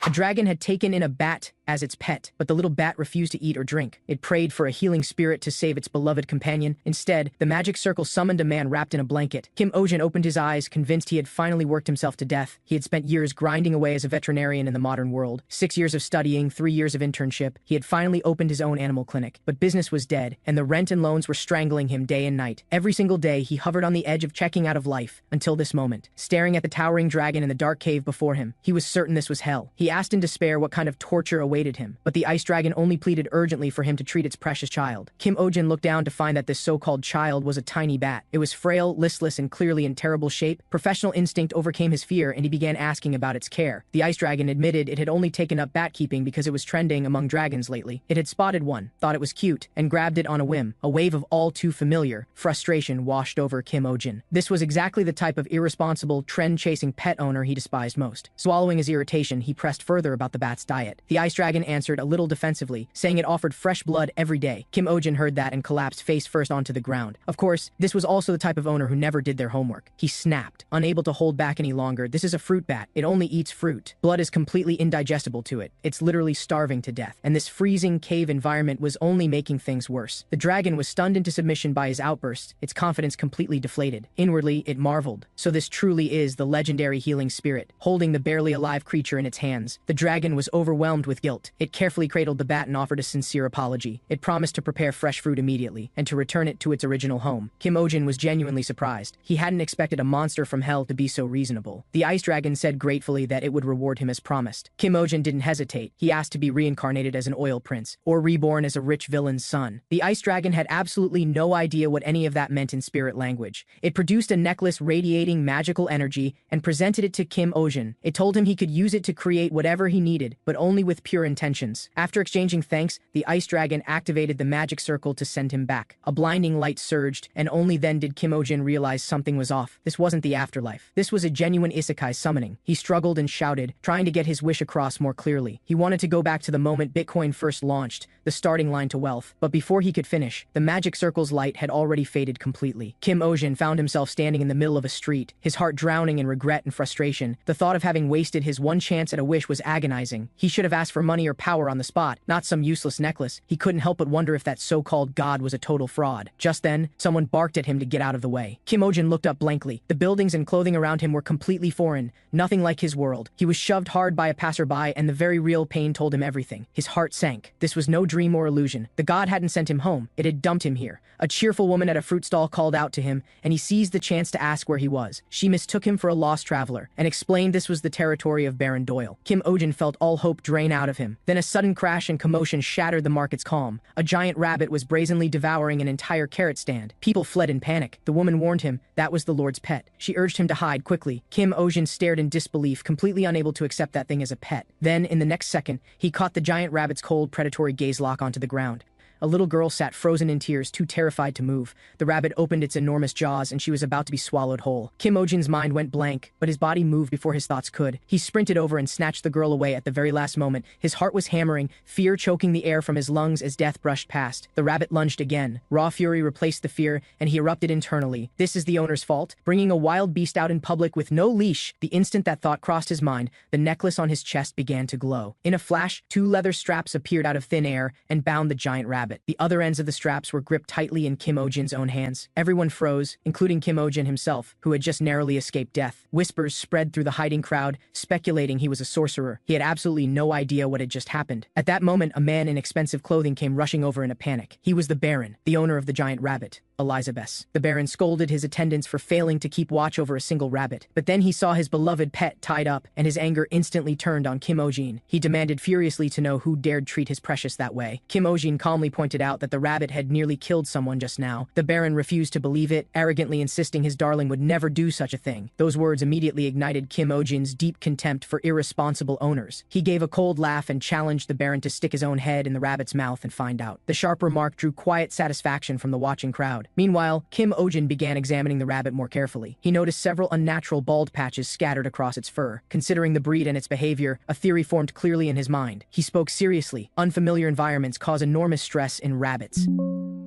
A dragon had taken in a bat as its pet, but the little bat refused to eat or drink. It prayed for a healing spirit to save its beloved companion. Instead, the magic circle summoned a man wrapped in a blanket. Kim Ojin opened his eyes, convinced he had finally worked himself to death. He had spent years grinding away as a veterinarian in the modern world, 6 years of studying, 3 years of internship. He had finally opened his own animal clinic, but business was dead, and the rent and loans were strangling him day and night. Every single day, he hovered on the edge of checking out of life, until this moment. Staring at the towering dragon in the dark cave before him, he was certain this was hell. He asked in despair what kind of torture awaited him, but the ice dragon only pleaded urgently for him to treat its precious child. Kim Ojin looked down to find that this so-called child was a tiny bat. It was frail, listless, and clearly in terrible shape. Professional instinct overcame his fear, and he began asking about its care. The ice dragon admitted it had only taken up bat keeping because it was trending among dragons lately. It had spotted one, thought it was cute, and grabbed it on a whim. A wave of all too familiar frustration washed over Kim Ojin. This was exactly the type of irresponsible, trend-chasing pet owner he despised most. Swallowing his irritation, he pressed further about the bat's diet. The ice dragon answered a little defensively, saying it offered fresh blood every day. Kim Ojin heard that and collapsed face first onto the ground. Of course, this was also the type of owner who never did their homework. He snapped, unable to hold back any longer. This is a fruit bat. It only eats fruit. Blood is completely indigestible to it. It's literally starving to death. And this freezing cave environment was only making things worse. The dragon was stunned into submission by his outburst, its confidence completely deflated. Inwardly, it marveled. So this truly is the legendary healing spirit, holding the barely alive creature in its hands. The dragon was overwhelmed with guilt. It carefully cradled the bat and offered a sincere apology. It promised to prepare fresh fruit immediately, and to return it to its original home. Kim Ojin was genuinely surprised. He hadn't expected a monster from hell to be so reasonable. The ice dragon said gratefully that it would reward him as promised. Kim Ojin didn't hesitate. He asked to be reincarnated as an oil prince, or reborn as a rich villain's son. The ice dragon had absolutely no idea what any of that meant in spirit language. It produced a necklace radiating magical energy and presented it to Kim Ojin. It told him he could use it to create whatever he needed, but only with pure intentions. After exchanging thanks, the ice dragon activated the magic circle to send him back. A blinding light surged, and only then did Kim Ojin realize something was off. This wasn't the afterlife. This was a genuine isekai summoning. He struggled and shouted, trying to get his wish across more clearly. He wanted to go back to the moment Bitcoin first launched, the starting line to wealth. But before he could finish, the magic circle's light had already faded completely. Kim Ojin found himself standing in the middle of a street, his heart drowning in regret and frustration. The thought of having wasted his one chance at a wish was agonizing. He should have asked for money or power on the spot, not some useless necklace. He couldn't help but wonder if that so-called god was a total fraud. Just then, someone barked at him to get out of the way. Kim Ojin looked up blankly. The buildings and clothing around him were completely foreign, nothing like his world. He was shoved hard by a passerby, and the very real pain told him everything. His heart sank. This was no dream or illusion. The god hadn't sent him home. It had dumped him here. A cheerful woman at a fruit stall called out to him, and he seized the chance to ask where he was. She mistook him for a lost traveler, and explained this was the territory of Baron Doyle. Kim Ojin felt all hope drain out of him. Then a sudden crash and commotion shattered the market's calm. A giant rabbit was brazenly devouring an entire carrot stand. People fled in panic. The woman warned him that was the Lord's pet. She urged him to hide quickly. Kim Ojin stared in disbelief, completely unable to accept that thing as a pet. Then, in the next second, he caught the giant rabbit's cold, predatory gaze lock onto the ground. A little girl sat frozen in tears, too terrified to move. The rabbit opened its enormous jaws, and she was about to be swallowed whole. Kim Ojin's mind went blank, but his body moved before his thoughts could. He sprinted over and snatched the girl away at the very last moment. His heart was hammering, fear choking the air from his lungs as death brushed past. The rabbit lunged again. Raw fury replaced the fear, and he erupted internally. This is the owner's fault, bringing a wild beast out in public with no leash. The instant that thought crossed his mind, the necklace on his chest began to glow. In a flash, 2 leather straps appeared out of thin air and bound the giant rabbit. The other ends of the straps were gripped tightly in Kim Ojin's own hands. Everyone froze, including Kim Ojin himself, who had just narrowly escaped death. Whispers spread through the hiding crowd, speculating he was a sorcerer. He had absolutely no idea what had just happened. At that moment, a man in expensive clothing came rushing over in a panic. He was the Baron, the owner of the giant rabbit. Elizabeth. The Baron scolded his attendants for failing to keep watch over a single rabbit. But then he saw his beloved pet tied up, and his anger instantly turned on Kim Ojin. He demanded furiously to know who dared treat his precious that way. Kim Ojin calmly pointed out that the rabbit had nearly killed someone just now. The Baron refused to believe it, arrogantly insisting his darling would never do such a thing. Those words immediately ignited Kim Ojin's deep contempt for irresponsible owners. He gave a cold laugh and challenged the Baron to stick his own head in the rabbit's mouth and find out. The sharp remark drew quiet satisfaction from the watching crowd. crowd. Meanwhile, Kim Ojin began examining the rabbit more carefully. He noticed several unnatural bald patches scattered across its fur. Considering the breed and its behavior, a theory formed clearly in his mind. He spoke seriously. Unfamiliar environments cause enormous stress in rabbits.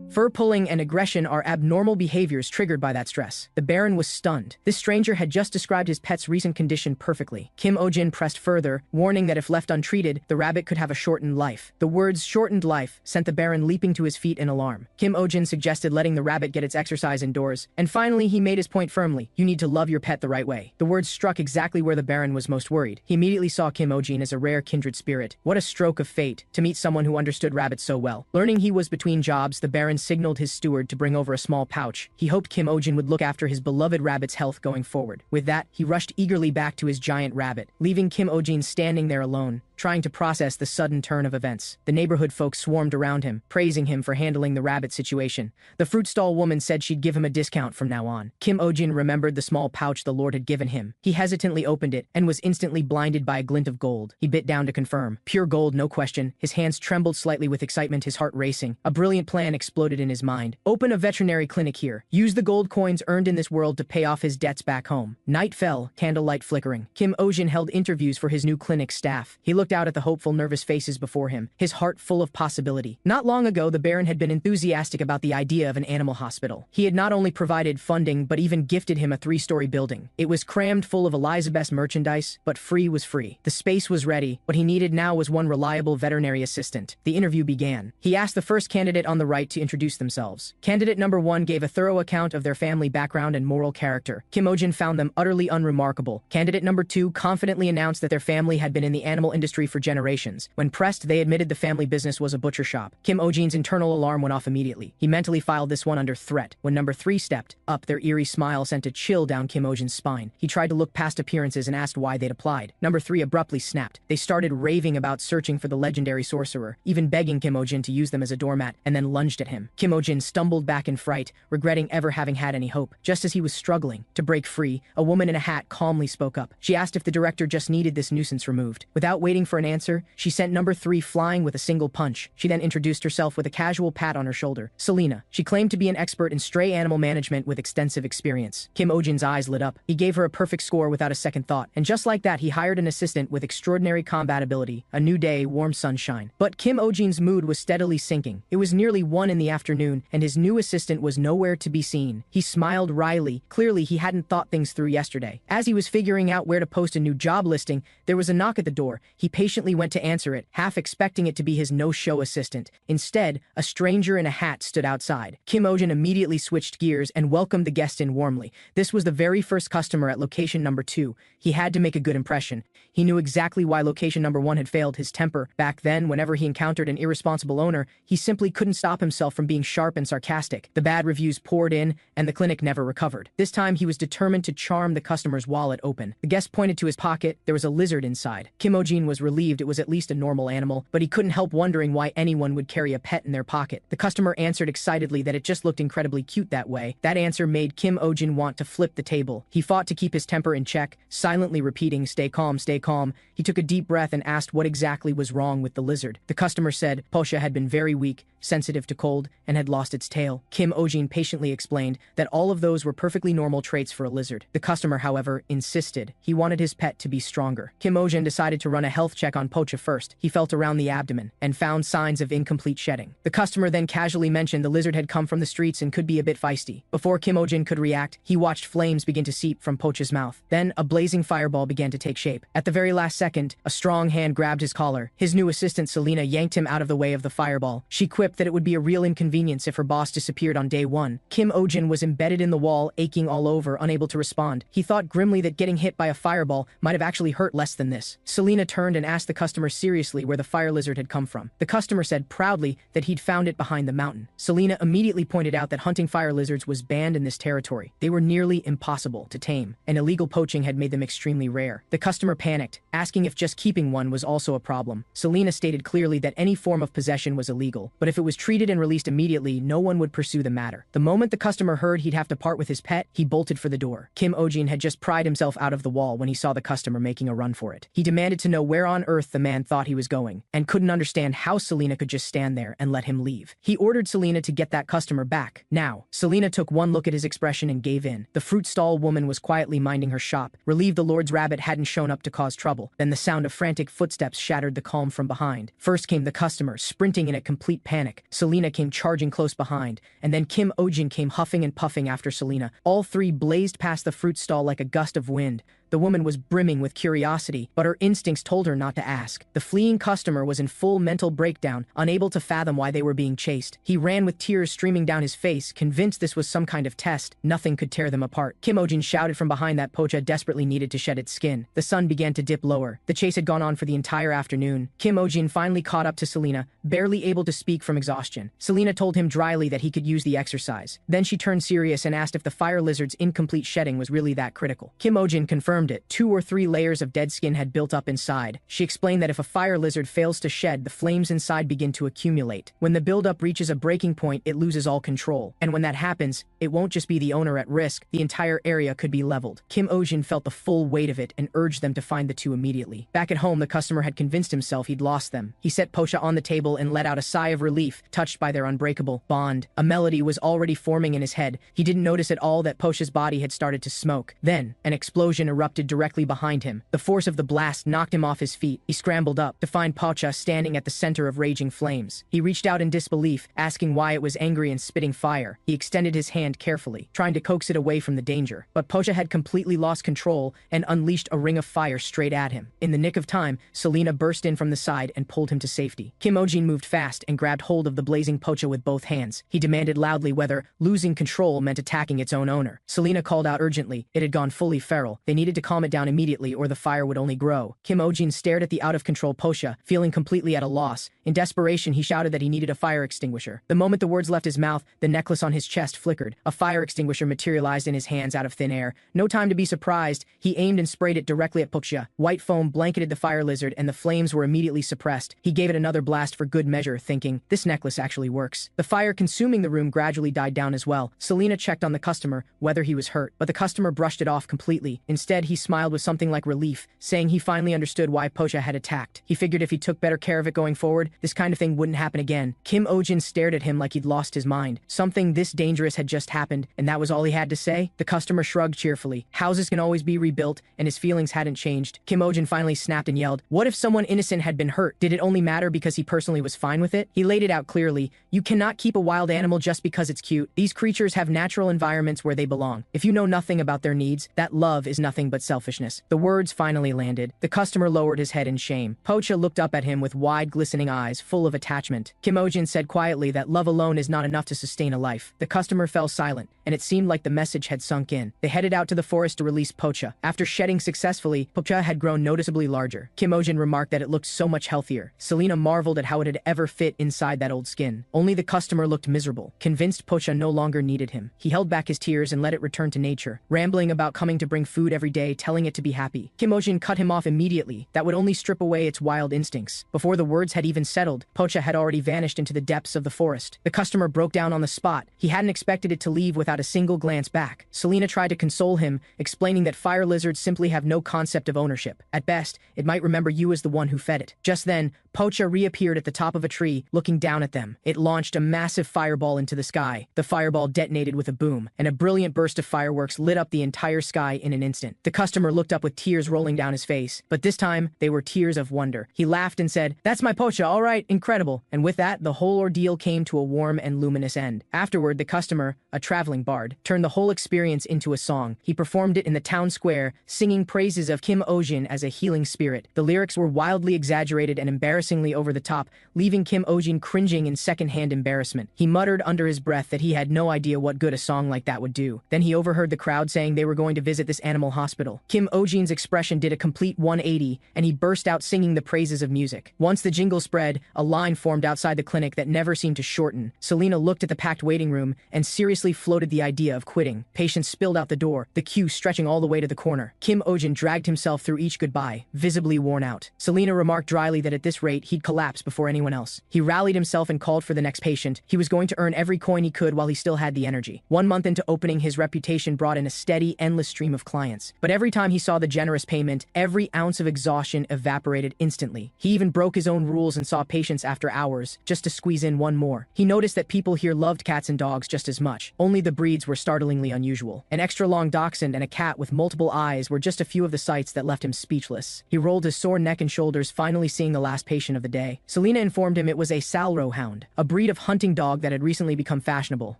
Fur pulling and aggression are abnormal behaviors triggered by that stress. The Baron was stunned. This stranger had just described his pet's recent condition perfectly. Kim Ojin pressed further, warning that if left untreated, the rabbit could have a shortened life. The words "shortened life" sent the Baron leaping to his feet in alarm. Kim Ojin suggested letting the rabbit get its exercise indoors, and finally he made his point firmly. You need to love your pet the right way. The words struck exactly where the Baron was most worried. He immediately saw Kim Ojin as a rare kindred spirit. What a stroke of fate, to meet someone who understood rabbits so well. Learning he was between jobs, the Baron signaled his steward to bring over a small pouch. He hoped Kim Ojin would look after his beloved rabbit's health going forward. With that, he rushed eagerly back to his giant rabbit, leaving Kim Ojin standing there alone, trying to process the sudden turn of events. The neighborhood folks swarmed around him, praising him for handling the rabbit situation. The fruit stall woman said she'd give him a discount from now on. Kim Ojin remembered the small pouch the Lord had given him. He hesitantly opened it and was instantly blinded by a glint of gold. He bit down to confirm. Pure gold, no question. His hands trembled slightly with excitement, his heart racing. A brilliant plan exploded in his mind. Open a veterinary clinic here. Use the gold coins earned in this world to pay off his debts back home. Night fell, candlelight flickering. Kim Ojin held interviews for his new clinic staff. He looked out at the hopeful, nervous faces before him, his heart full of possibility. Not long ago, the Baron had been enthusiastic about the idea of an animal hospital. He had not only provided funding, but even gifted him a 3-story building. It was crammed full of Elizabeth's merchandise, but free was free. The space was ready. What he needed now was one reliable veterinary assistant. The interview began. He asked the first candidate on the right to introduce themselves. Candidate number 1 gave a thorough account of their family background and moral character. Kim Ojin found them utterly unremarkable. Candidate number 2 confidently announced that their family had been in the animal industry for generations. When pressed, they admitted the family business was a butcher shop. Kim Ojin's internal alarm went off immediately. He mentally filed this one under threat. When number 3 stepped up, their eerie smile sent a chill down Kim Ojin's spine. He tried to look past appearances and asked why they'd applied. Number 3 abruptly snapped. They started raving about searching for the legendary sorcerer, even begging Kim Ojin to use them as a doormat, and then lunged at him. Kim Ojin stumbled back in fright, regretting ever having had any hope. Just as he was struggling to break free, a woman in a hat calmly spoke up. She asked if the director just needed this nuisance removed. Without waiting for an answer, she sent number 3 flying with a single punch. She then introduced herself with a casual pat on her shoulder. Selena. She claimed to be an expert in stray animal management with extensive experience. Kim Ojin's eyes lit up. He gave her a perfect score without a second thought. And just like that, he hired an assistant with extraordinary combat ability. A new day, warm sunshine. But Kim Ojin's mood was steadily sinking. It was nearly 1 in the afternoon, and his new assistant was nowhere to be seen. He smiled wryly. Clearly, he hadn't thought things through yesterday. As he was figuring out where to post a new job listing, there was a knock at the door. He patiently went to answer it, half expecting it to be his no-show assistant. Instead, a stranger in a hat stood outside. Kim Ojin immediately switched gears and welcomed the guest in warmly. This was the very first customer at location number 2. He had to make a good impression. He knew exactly why location number 1 had failed his temper. Back then, whenever he encountered an irresponsible owner, he simply couldn't stop himself from being sharp and sarcastic. The bad reviews poured in, and the clinic never recovered. This time, he was determined to charm the customer's wallet open. The guest pointed to his pocket. There was a lizard inside. Kim Ojin was relieved it was at least a normal animal, but he couldn't help wondering why anyone would carry a pet in their pocket. The customer answered excitedly that it just looked incredibly cute that way. That answer made Kim Ojin want to flip the table. He fought to keep his temper in check, silently repeating, "Stay calm, stay calm." He took a deep breath and asked what exactly was wrong with the lizard. The customer said Posha had been very weak, sensitive to cold, and had lost its tail. Kim Ojin patiently explained that all of those were perfectly normal traits for a lizard. The customer, however, insisted. He wanted his pet to be stronger. Kim Ojin decided to run a health check on Pocha first. He felt around the abdomen and found signs of incomplete shedding. The customer then casually mentioned the lizard had come from the streets and could be a bit feisty. Before Kim Ojin could react, he watched flames begin to seep from Pocha's mouth. Then a blazing fireball began to take shape. At the very last second, a strong hand grabbed his collar. His new assistant Selena yanked him out of the way of the fireball. She quipped that it would be a real inconvenience if her boss disappeared on day 1. Kim Ojin was embedded in the wall, aching all over, unable to respond. He thought grimly that getting hit by a fireball might have actually hurt less than this. Selena turned and asked the customer seriously where the fire lizard had come from. The customer said proudly that he'd found it behind the mountain. Selena immediately pointed out that hunting fire lizards was banned in this territory. They were nearly impossible to tame, and illegal poaching had made them extremely rare. The customer panicked, asking if just keeping one was also a problem. Selena stated clearly that any form of possession was illegal, but if it was treated and released immediately, no one would pursue the matter. The moment the customer heard he'd have to part with his pet, he bolted for the door. Kim Ojin had just pried himself out of the wall when he saw the customer making a run for it. He demanded to know where where on earth the man thought he was going, and couldn't understand how Selena could just stand there and let him leave. He ordered Selena to get that customer back. Now, Selena took one look at his expression and gave in. The fruit stall woman was quietly minding her shop, relieved the Lord's rabbit hadn't shown up to cause trouble. Then the sound of frantic footsteps shattered the calm from behind. First came the customer, sprinting in a complete panic. Selena came charging close behind, and then Kim Ojin came huffing and puffing after Selena. All three blazed past the fruit stall like a gust of wind. The woman was brimming with curiosity, but her instincts told her not to ask. The fleeing customer was in full mental breakdown, unable to fathom why they were being chased. He ran with tears streaming down his face, convinced this was some kind of test. Nothing could tear them apart. Kim Ojin shouted from behind that Pocha desperately needed to shed its skin. The sun began to dip lower. The chase had gone on for the entire afternoon. Kim Ojin finally caught up to Selena, barely able to speak from exhaustion. Selena told him dryly that he could use the exercise. Then she turned serious and asked if the fire lizard's incomplete shedding was really that critical. Kim Ojin confirmed it. 2 or 3 layers of dead skin had built up inside. She explained that if a fire lizard fails to shed, the flames inside begin to accumulate. When the buildup reaches a breaking point, it loses all control. And when that happens, it won't just be the owner at risk, the entire area could be leveled. Kim Ojin felt the full weight of it and urged them to find the two immediately. Back at home, the customer had convinced himself he'd lost them. He set Pocha on the table and let out a sigh of relief, touched by their unbreakable bond. A melody was already forming in his head. He didn't notice at all that Pocha's body had started to smoke. Then, an explosion erupted directly behind him. The force of the blast knocked him off his feet. He scrambled up to find Pocha standing at the center of raging flames. He reached out in disbelief, asking why it was angry and spitting fire. He extended his hand carefully, trying to coax it away from the danger. But Pocha had completely lost control and unleashed a ring of fire straight at him. In the nick of time, Selena burst in from the side and pulled him to safety. Kim Ojin moved fast and grabbed hold of the blazing Pocha with both hands. He demanded loudly whether losing control meant attacking its own owner. Selena called out urgently. It had gone fully feral. They needed to calm it down immediately or the fire would only grow. Kim Ojin stared at the out-of-control Pocha, feeling completely at a loss. In desperation, he shouted that he needed a fire extinguisher. The moment the words left his mouth, the necklace on his chest flickered. A fire extinguisher materialized in his hands out of thin air. No time to be surprised, he aimed and sprayed it directly at Pocha. White foam blanketed the fire lizard and the flames were immediately suppressed. He gave it another blast for good measure, thinking, this necklace actually works. The fire consuming the room gradually died down as well. Selena checked on the customer, whether he was hurt, but the customer brushed it off completely. Instead, he smiled with something like relief, saying he finally understood why Pocha had attacked. He figured if he took better care of it going forward, this kind of thing wouldn't happen again. Kim Ojin stared at him like he'd lost his mind. Something this dangerous had just happened, and that was all he had to say? The customer shrugged cheerfully. Houses can always be rebuilt, and his feelings hadn't changed. Kim Ojin finally snapped and yelled, what if someone innocent had been hurt? Did it only matter because he personally was fine with it? He laid it out clearly. You cannot keep a wild animal just because it's cute. These creatures have natural environments where they belong. If you know nothing about their needs, that love is nothing but selfishness. The words finally landed. The customer lowered his head in shame. Pocha looked up at him with wide, glistening eyes, full of attachment. Kim Ojin said quietly that love alone is not enough to sustain a life. The customer fell silent, and it seemed like the message had sunk in. They headed out to the forest to release Pocha. After shedding successfully, Pocha had grown noticeably larger. Kim Ojin remarked that it looked so much healthier. Selena marveled at how it had ever fit inside that old skin. Only the customer looked miserable, convinced Pocha no longer needed him. He held back his tears and let it return to nature, rambling about coming to bring food every day, telling it to be happy. Kim Ojin cut him off immediately. That would only strip away its wild instincts. Before the words had even settled, Pocha had already vanished into the depths of the forest. The customer broke down on the spot. He hadn't expected it to leave without a single glance back. Selena tried to console him, explaining that fire lizards simply have no concept of ownership. At best, it might remember you as the one who fed it. Just then, Pocha reappeared at the top of a tree, looking down at them. It launched a massive fireball into the sky. The fireball detonated with a boom, and a brilliant burst of fireworks lit up the entire sky in an instant. The customer looked up with tears rolling down his face, but this time, they were tears of wonder. He laughed and said, "That's my Pocha, all right, incredible." And with that, the whole ordeal came to a warm and luminous end. Afterward, the customer, a traveling bard, turned the whole experience into a song. He performed it in the town square, singing praises of Kim Ojin as a healing spirit. The lyrics were wildly exaggerated and embarrassingly over the top, leaving Kim Ojin cringing in secondhand embarrassment. He muttered under his breath that he had no idea what good a song like that would do. Then he overheard the crowd saying they were going to visit this animal hospital. Kim Ojin's expression did a complete 180, and he burst out singing the praises of music. Once the jingle spread, a line formed outside the clinic that never seemed to shorten. Selena looked at the packed waiting room and seriously floated the idea of quitting. Patients spilled out the door, the queue stretching all the way to the corner. Kim Ojin dragged himself through each goodbye, visibly worn out. Selena remarked dryly that at this rate he'd collapse before anyone anyone else. He rallied himself and called for the next patient. He was going to earn every coin he could while he still had the energy. 1 month into opening, his reputation brought in a steady, endless stream of clients. But every time he saw the generous payment, every ounce of exhaustion evaporated instantly. He even broke his own rules and saw patients after hours, just to squeeze in one more. He noticed that people here loved cats and dogs just as much. Only the breeds were startlingly unusual. An extra-long dachshund and a cat with multiple eyes were just a few of the sights that left him speechless. He rolled his sore neck and shoulders, finally seeing the last patient of the day. Selena informed him it was a Salro hound, a breed of hunting dog that had recently become fashionable.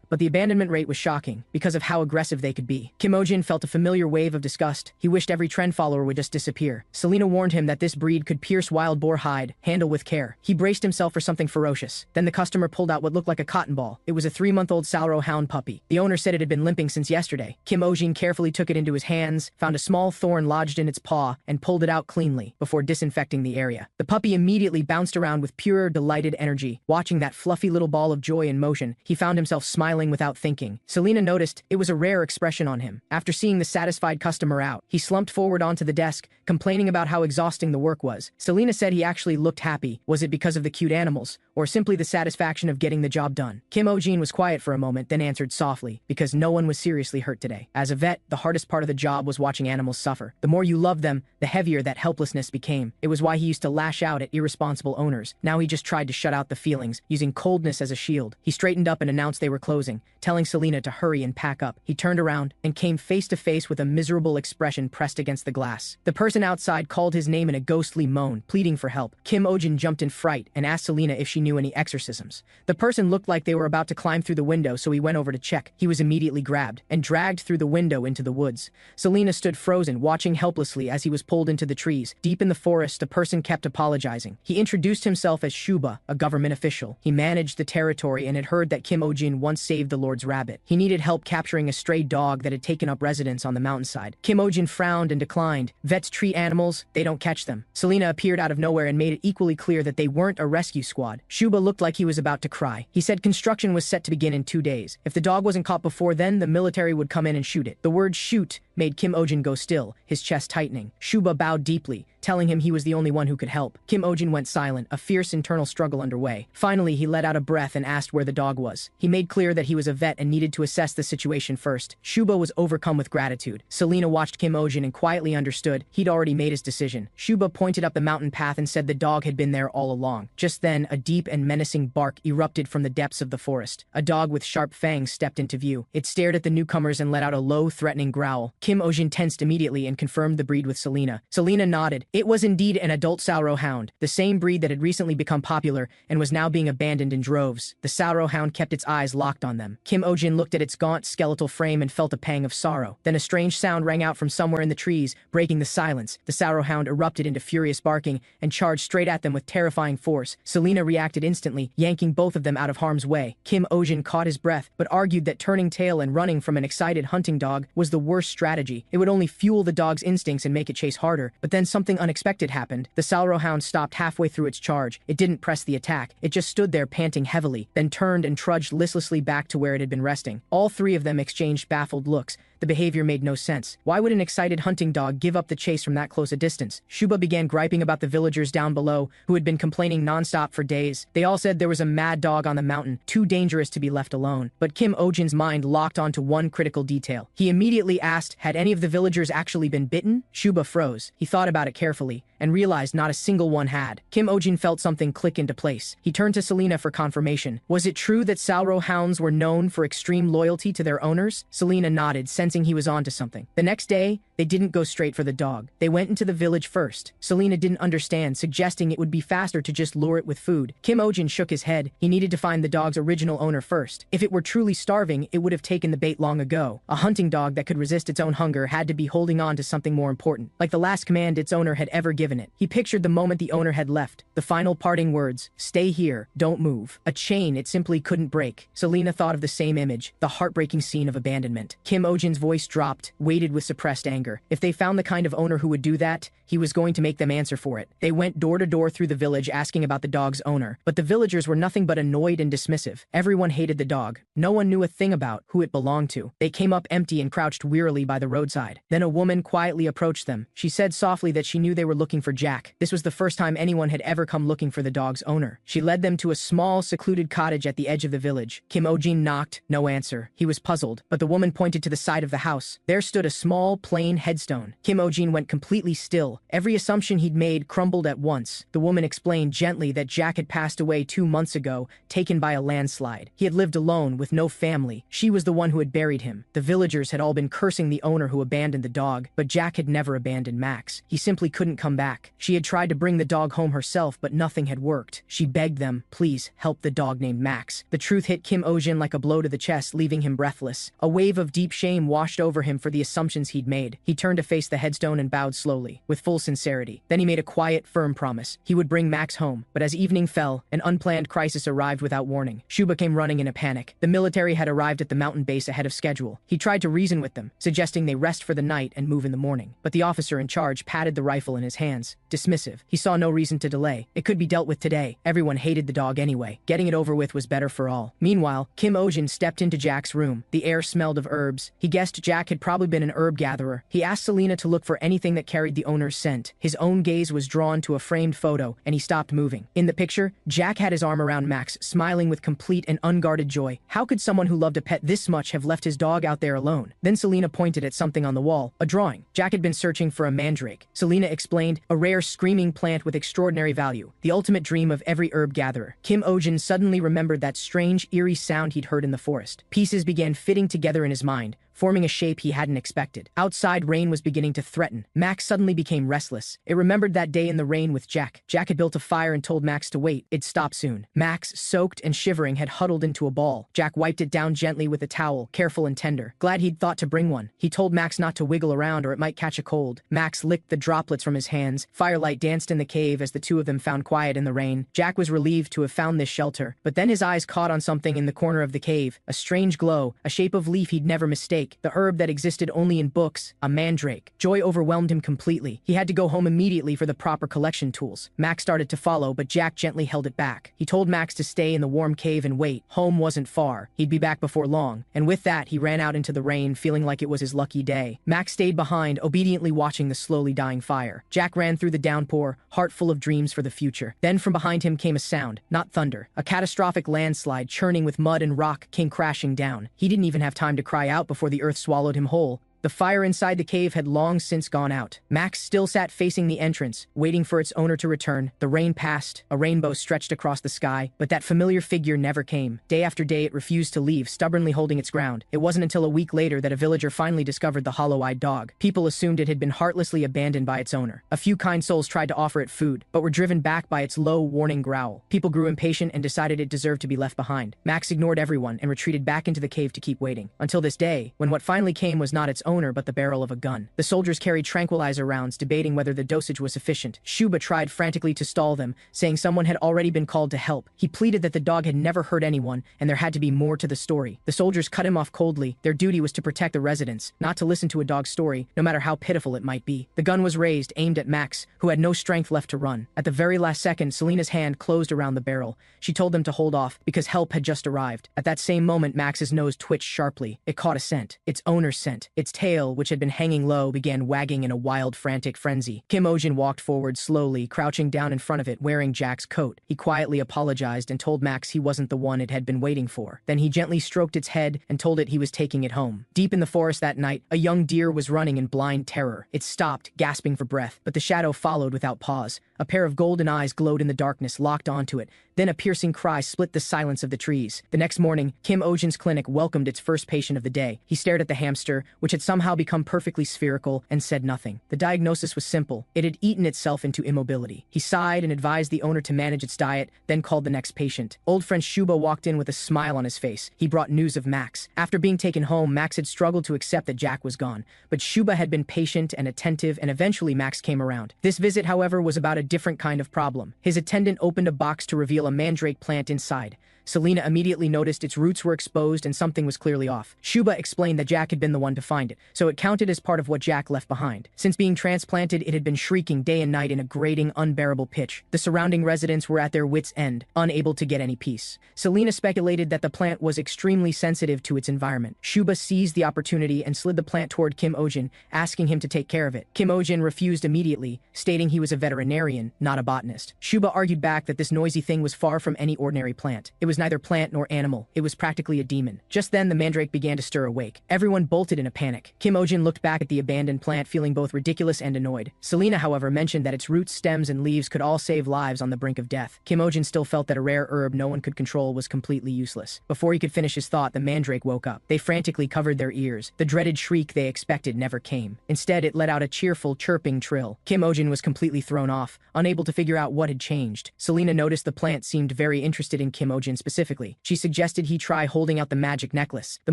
But the abandonment rate was shocking, because of how aggressive they could be. Kim Ojin felt a familiar wave of disgust. He wished every trend follower would just disappear. Selena warned him that this breed could pierce wild boar hide, handle with care. He braced himself for something ferocious. Then the customer pulled out what looked like a cotton ball. It was a 3-month-old Salro hound puppy. The owner said it had been limping since yesterday. Kim Ojin carefully took it into his hands, found a small thorn lodged in its paw, and pulled it out cleanly, before disinfecting the area. The puppy immediately bounced around with pure, delighted energy. Watching that fluffy little ball of joy in motion, he found himself smiling without thinking. Selena noticed it was a rare expression on him. After seeing the satisfied customer out, he slumped forward onto the desk, complaining about how exhausting the work was. Selena said he actually looked happy. Was it because of the cute animals, or simply the satisfaction of getting the job done? Kim Ojin was quiet for a moment, then answered softly, because no one was seriously hurt today. As a vet, the hardest part of the job was watching animals suffer. The more you loved them, the heavier that helplessness became. It was why he used to lash out at irresponsible owners. Now he just tried to shut out the feelings, using coldness as a shield. He straightened up and announced they were closing, telling Selena to hurry and pack up. He turned around and came face to face with a miserable expression pressed against the glass. The person outside called his name in a ghostly moan, pleading for help. Kim Ojin jumped in fright and asked Selena if she knew any exorcisms. The person looked like they were about to climb through the window, so he went over to check. He was immediately grabbed and dragged through the window into the woods. Selena stood frozen, watching helplessly as he was pulled into the trees. Deep in the forest, the person kept apologizing. He introduced himself as Shuba, a government official. He managed the territory and had heard that Kim Ojin once saved the Lord's rabbit. He needed help capturing a stray dog that had taken up residence on the mountainside. Kim Ojin frowned and declined. Vets treat animals, they don't catch them. Selena appeared out of nowhere and made it equally clear that they weren't a rescue squad. Shuba looked like he was about to cry. He said construction was set to begin in 2 days. If the dog wasn't caught before then, the military would come in and shoot it. The word shoot made Kim Ojin go still, his chest tightening. Shuba bowed deeply, telling him he was the only one who could help. Kim Ojin went silent, a fierce internal struggle underway. Finally, he let out a breath and asked where the dog was. He made clear that he was a vet and needed to assess the situation first. Shuba was overcome with gratitude. Selena watched Kim Ojin and quietly understood he'd already made his decision. Shuba pointed up the mountain path and said the dog had been there all along. Just then, a deep and menacing bark erupted from the depths of the forest. A dog with sharp fangs stepped into view. It stared at the newcomers and let out a low, threatening growl. Kim Ojin tensed immediately and confirmed the breed with Selena. Selena nodded. It was indeed an adult Salro hound, the same breed that had recently become popular and was now being abandoned in droves. The Salro hound kept its eyes locked on them. Kim Ojin looked at its gaunt, skeletal frame and felt a pang of sorrow. Then a strange sound rang out from somewhere in the trees, breaking the silence. The Salro hound erupted into furious barking and charged straight at them with terrifying force. Selena reacted instantly, yanking both of them out of harm's way. Kim Ojin caught his breath, but argued that turning tail and running from an excited hunting dog was the worst strategy. It would only fuel the dog's instincts and make it chase harder. But then something unexpected happened. The Salro hound stopped halfway through its charge. It didn't press the attack. It just stood there panting heavily, then turned and trudged listlessly back to where it had been resting. All three of them exchanged baffled looks. The behavior made no sense. Why would an excited hunting dog give up the chase from that close a distance? Shuba began griping about the villagers down below, who had been complaining nonstop for days. They all said there was a mad dog on the mountain, too dangerous to be left alone. But Kim Ojin's mind locked onto one critical detail. He immediately asked, had any of the villagers actually been bitten? Shuba froze. He thought about it carefully, and realized not a single one had. Kim Ojin felt something click into place. He turned to Selena for confirmation. Was it true that Salro hounds were known for extreme loyalty to their owners? Selena nodded, sensing he was onto something. The next day, they didn't go straight for the dog. They went into the village first. Selena didn't understand, suggesting it would be faster to just lure it with food. Kim Ojin shook his head. He needed to find the dog's original owner first. If it were truly starving, it would have taken the bait long ago. A hunting dog that could resist its own hunger had to be holding on to something more important, like the last command its owner had ever given it. He pictured the moment the owner had left. The final parting words, "Stay here, don't move." A chain it simply couldn't break. Selena thought of the same image, the heartbreaking scene of abandonment. Kim Ojin's voice dropped, weighted with suppressed anger. anger. If they found the kind of owner who would do that, he was going to make them answer for it. They went door to door through the village asking about the dog's owner, but the villagers were nothing but annoyed and dismissive. Everyone hated the dog. No one knew a thing about who it belonged to. They came up empty and crouched wearily by the roadside. Then a woman quietly approached them. She said softly that she knew they were looking for Jack. This was the first time anyone had ever come looking for the dog's owner. She led them to a small, secluded cottage at the edge of the village. Kim Ojin knocked. No answer. He was puzzled, but the woman pointed to the side of the house. There stood a small, plain headstone. Kim Ojin went completely still. Every assumption he'd made crumbled at once. The woman explained gently that Jack had passed away 2 months ago, taken by a landslide. He had lived alone, with no family. She was the one who had buried him. The villagers had all been cursing the owner who abandoned the dog, but Jack had never abandoned Max. He simply couldn't come back. She had tried to bring the dog home herself, but nothing had worked. She begged them, please, help the dog named Max. The truth hit Kim Ojin like a blow to the chest, leaving him breathless. A wave of deep shame washed over him for the assumptions he'd made. He turned to face the headstone and bowed slowly, with full sincerity. Then he made a quiet, firm promise. He would bring Max home. But as evening fell, an unplanned crisis arrived without warning. Shuba came running in a panic. The military had arrived at the mountain base ahead of schedule. He tried to reason with them, suggesting they rest for the night and move in the morning. But the officer in charge patted the rifle in his hands, dismissive. He saw no reason to delay. It could be dealt with today. Everyone hated the dog anyway. Getting it over with was better for all. Meanwhile, Kim Ojin stepped into Jack's room. The air smelled of herbs. He guessed Jack had probably been an herb gatherer. He asked Selena to look for anything that carried the owner's scent. His own gaze was drawn to a framed photo, and he stopped moving. In the picture, Jack had his arm around Max, smiling with complete and unguarded joy. How could someone who loved a pet this much have left his dog out there alone? Then Selena pointed at something on the wall, a drawing. Jack had been searching for a mandrake. Selena explained, a rare screaming plant with extraordinary value, the ultimate dream of every herb gatherer. Kim Ojin suddenly remembered that strange, eerie sound he'd heard in the forest. Pieces began fitting together in his mind, forming a shape he hadn't expected. Outside, rain was beginning to threaten. Max suddenly became restless. It remembered that day in the rain with Jack. Jack had built a fire and told Max to wait. It'd stop soon. Max, soaked and shivering, had huddled into a ball. Jack wiped it down gently with a towel, careful and tender. Glad he'd thought to bring one. He told Max not to wiggle around or it might catch a cold. Max licked the droplets from his hands. Firelight danced in the cave as the two of them found quiet in the rain. Jack was relieved to have found this shelter, but then his eyes caught on something in the corner of the cave. A strange glow, a shape of leaf he'd never mistake. The herb that existed only in books, a mandrake. Joy overwhelmed him completely. He had to go home immediately for the proper collection tools. Max started to follow, but Jack gently held it back. He told Max to stay in the warm cave and wait. Home wasn't far. He'd be back before long. And with that, he ran out into the rain, feeling like it was his lucky day. Max stayed behind, obediently watching the slowly dying fire. Jack ran through the downpour, heart full of dreams for the future. Then from behind him came a sound, not thunder. A catastrophic landslide churning with mud and rock came crashing down. He didn't even have time to cry out before the earth swallowed him whole. The fire inside the cave had long since gone out. Max still sat facing the entrance, waiting for its owner to return. The rain passed, a rainbow stretched across the sky, but that familiar figure never came. Day after day it refused to leave, stubbornly holding its ground. It wasn't until a week later that a villager finally discovered the hollow-eyed dog. People assumed it had been heartlessly abandoned by its owner. A few kind souls tried to offer it food, but were driven back by its low, warning growl. People grew impatient and decided it deserved to be left behind. Max ignored everyone and retreated back into the cave to keep waiting. Until this day, when what finally came was not its owner but the barrel of a gun. The soldiers carried tranquilizer rounds, debating whether the dosage was sufficient. Shuba tried frantically to stall them, saying someone had already been called to help. He pleaded that the dog had never hurt anyone, and there had to be more to the story. The soldiers cut him off coldly. Their duty was to protect the residents, not to listen to a dog's story, no matter how pitiful it might be. The gun was raised, aimed at Max, who had no strength left to run. At the very last second, Selena's hand closed around the barrel. She told them to hold off, because help had just arrived. At that same moment, Max's nose twitched sharply. It caught a scent. Its owner's scent. Its tail, which had been hanging low, began wagging in a wild, frantic frenzy. Kim Ojin walked forward slowly, crouching down in front of it, wearing Jack's coat. He quietly apologized and told Max he wasn't the one it had been waiting for. Then he gently stroked its head and told it he was taking it home. Deep in the forest that night, a young deer was running in blind terror. It stopped, gasping for breath, but the shadow followed without pause. A pair of golden eyes glowed in the darkness, locked onto it. Then a piercing cry split the silence of the trees. The next morning, Kim Ojin's clinic welcomed its first patient of the day. He stared at the hamster, which had somehow become perfectly spherical, and said nothing. The diagnosis was simple. It had eaten itself into immobility. He sighed and advised the owner to manage its diet, then called the next patient. Old friend Shuba walked in with a smile on his face. He brought news of Max. After being taken home, Max had struggled to accept that Jack was gone. But Shuba had been patient and attentive, and eventually Max came around. This visit, however, was about a different kind of problem. His attendant opened a box to reveal a mandrake plant inside. Selena immediately noticed its roots were exposed and something was clearly off. Shuba explained that Jack had been the one to find it, so it counted as part of what Jack left behind. Since being transplanted, it had been shrieking day and night in a grating, unbearable pitch. The surrounding residents were at their wits' end, unable to get any peace. Selena speculated that the plant was extremely sensitive to its environment. Shuba seized the opportunity and slid the plant toward Kim Ojin, asking him to take care of it. Kim Ojin refused immediately, stating he was a veterinarian, not a botanist. Shuba argued back that this noisy thing was far from any ordinary plant. It was neither plant nor animal. It was practically a demon. Just then, the mandrake began to stir awake. Everyone bolted in a panic. Kim Ojin looked back at the abandoned plant, feeling both ridiculous and annoyed. Selena, however, mentioned that its roots, stems, and leaves could all save lives on the brink of death. Kim Ojin still felt that a rare herb no one could control was completely useless. Before he could finish his thought, the mandrake woke up. They frantically covered their ears. The dreaded shriek they expected never came. Instead, it let out a cheerful, chirping trill. Kim Ojin was completely thrown off, unable to figure out what had changed. Selena noticed the plant seemed very interested in Kim Ojin specifically. She suggested he try holding out the magic necklace. The